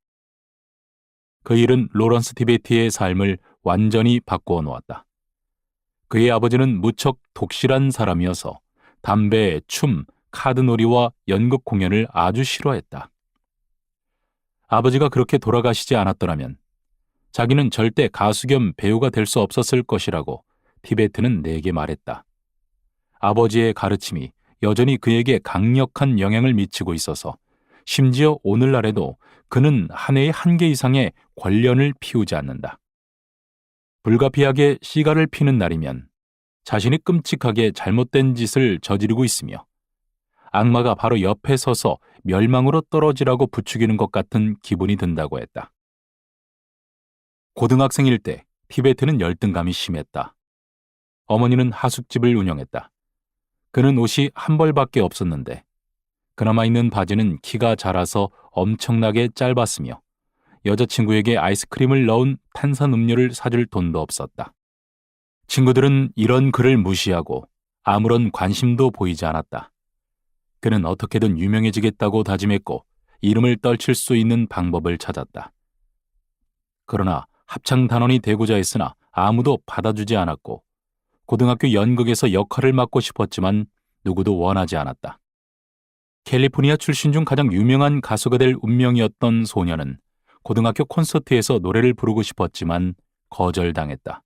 그 일은 로런스 티베트의 삶을 완전히 바꾸어 놓았다. 그의 아버지는 무척 독실한 사람이어서 담배, 춤, 카드놀이와 연극 공연을 아주 싫어했다. 아버지가 그렇게 돌아가시지 않았더라면 자기는 절대 가수 겸 배우가 될 수 없었을 것이라고 티베트는 내게 말했다. 아버지의 가르침이 여전히 그에게 강력한 영향을 미치고 있어서 심지어 오늘날에도 그는 한 해에 1개 이상의 권련을 피우지 않는다. 불가피하게 시가를 피는 날이면 자신이 끔찍하게 잘못된 짓을 저지르고 있으며 악마가 바로 옆에 서서 멸망으로 떨어지라고 부추기는 것 같은 기분이 든다고 했다. 고등학생일 때 티베트는 열등감이 심했다. 어머니는 하숙집을 운영했다. 그는 옷이 한 벌밖에 없었는데 그나마 있는 바지는 키가 작아서 엄청나게 짧았으며 여자친구에게 아이스크림을 넣은 탄산음료를 사줄 돈도 없었다. 친구들은 이런 그를 무시하고 아무런 관심도 보이지 않았다. 그는 어떻게든 유명해지겠다고 다짐했고 이름을 떨칠 수 있는 방법을 찾았다. 그러나 합창단원이 되고자 했으나 아무도 받아주지 않았고 고등학교 연극에서 역할을 맡고 싶었지만 누구도 원하지 않았다. 캘리포니아 출신 중 가장 유명한 가수가 될 운명이었던 소녀는 고등학교 콘서트에서 노래를 부르고 싶었지만 거절당했다.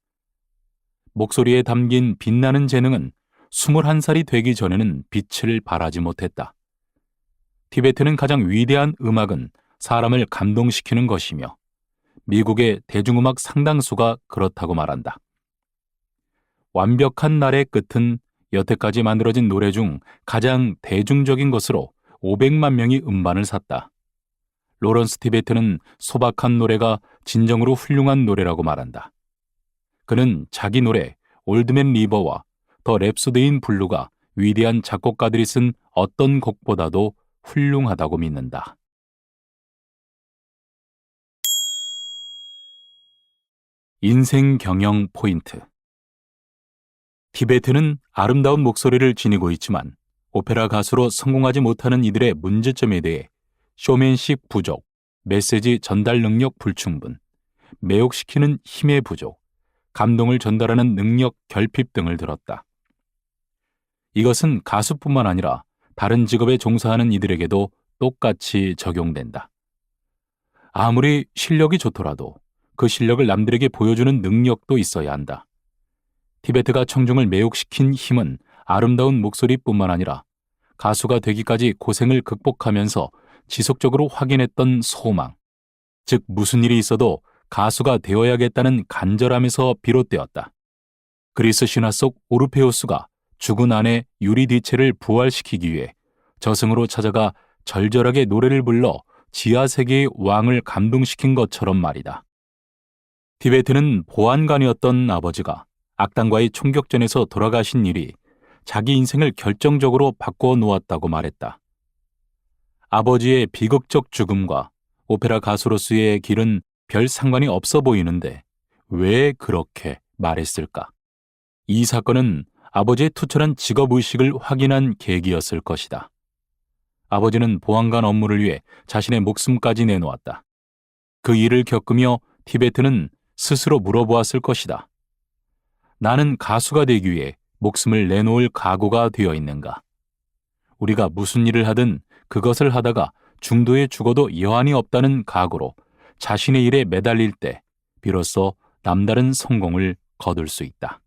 목소리에 담긴 빛나는 재능은 21살이 되기 전에는 빛을 발하지 못했다. 티베트는 가장 위대한 음악은 사람을 감동시키는 것이며 미국의 대중음악 상당수가 그렇다고 말한다. 완벽한 날의 끝은 여태까지 만들어진 노래 중 가장 대중적인 것으로 500만 명이 음반을 샀다. 로런스 티베트는 소박한 노래가 진정으로 훌륭한 노래라고 말한다. 그는 자기 노래 올드맨 리버와 더 랩소디인 블루가 위대한 작곡가들이 쓴 어떤 곡보다도 훌륭하다고 믿는다. 인생 경영 포인트. 티베트는 아름다운 목소리를 지니고 있지만 오페라 가수로 성공하지 못하는 이들의 문제점에 대해 쇼맨십 부족, 메시지 전달 능력 불충분, 매혹시키는 힘의 부족, 감동을 전달하는 능력 결핍 등을 들었다. 이것은 가수뿐만 아니라 다른 직업에 종사하는 이들에게도 똑같이 적용된다. 아무리 실력이 좋더라도 그 실력을 남들에게 보여주는 능력도 있어야 한다. 티베트가 청중을 매혹시킨 힘은 아름다운 목소리뿐만 아니라 가수가 되기까지 고생을 극복하면서 지속적으로 확인했던 소망, 즉 무슨 일이 있어도 가수가 되어야겠다는 간절함에서 비롯되었다. 그리스 신화 속 오르페우스가 죽은 아내 유리디체를 부활시키기 위해 저승으로 찾아가 절절하게 노래를 불러 지하세계의 왕을 감동시킨 것처럼 말이다. 티베트는 보안관이었던 아버지가 악당과의 총격전에서 돌아가신 일이 자기 인생을 결정적으로 바꿔 놓았다고 말했다. 아버지의 비극적 죽음과 오페라 가수로서의 길은 별 상관이 없어 보이는데 왜 그렇게 말했을까? 이 사건은 아버지의 투철한 직업의식을 확인한 계기였을 것이다. 아버지는 보안관 업무를 위해 자신의 목숨까지 내놓았다. 그 일을 겪으며 티베트는 스스로 물어보았을 것이다. 나는 가수가 되기 위해 목숨을 내놓을 각오가 되어 있는가? 우리가 무슨 일을 하든 그것을 하다가 중도에 죽어도 여한이 없다는 각오로 자신의 일에 매달릴 때 비로소 남다른 성공을 거둘 수 있다.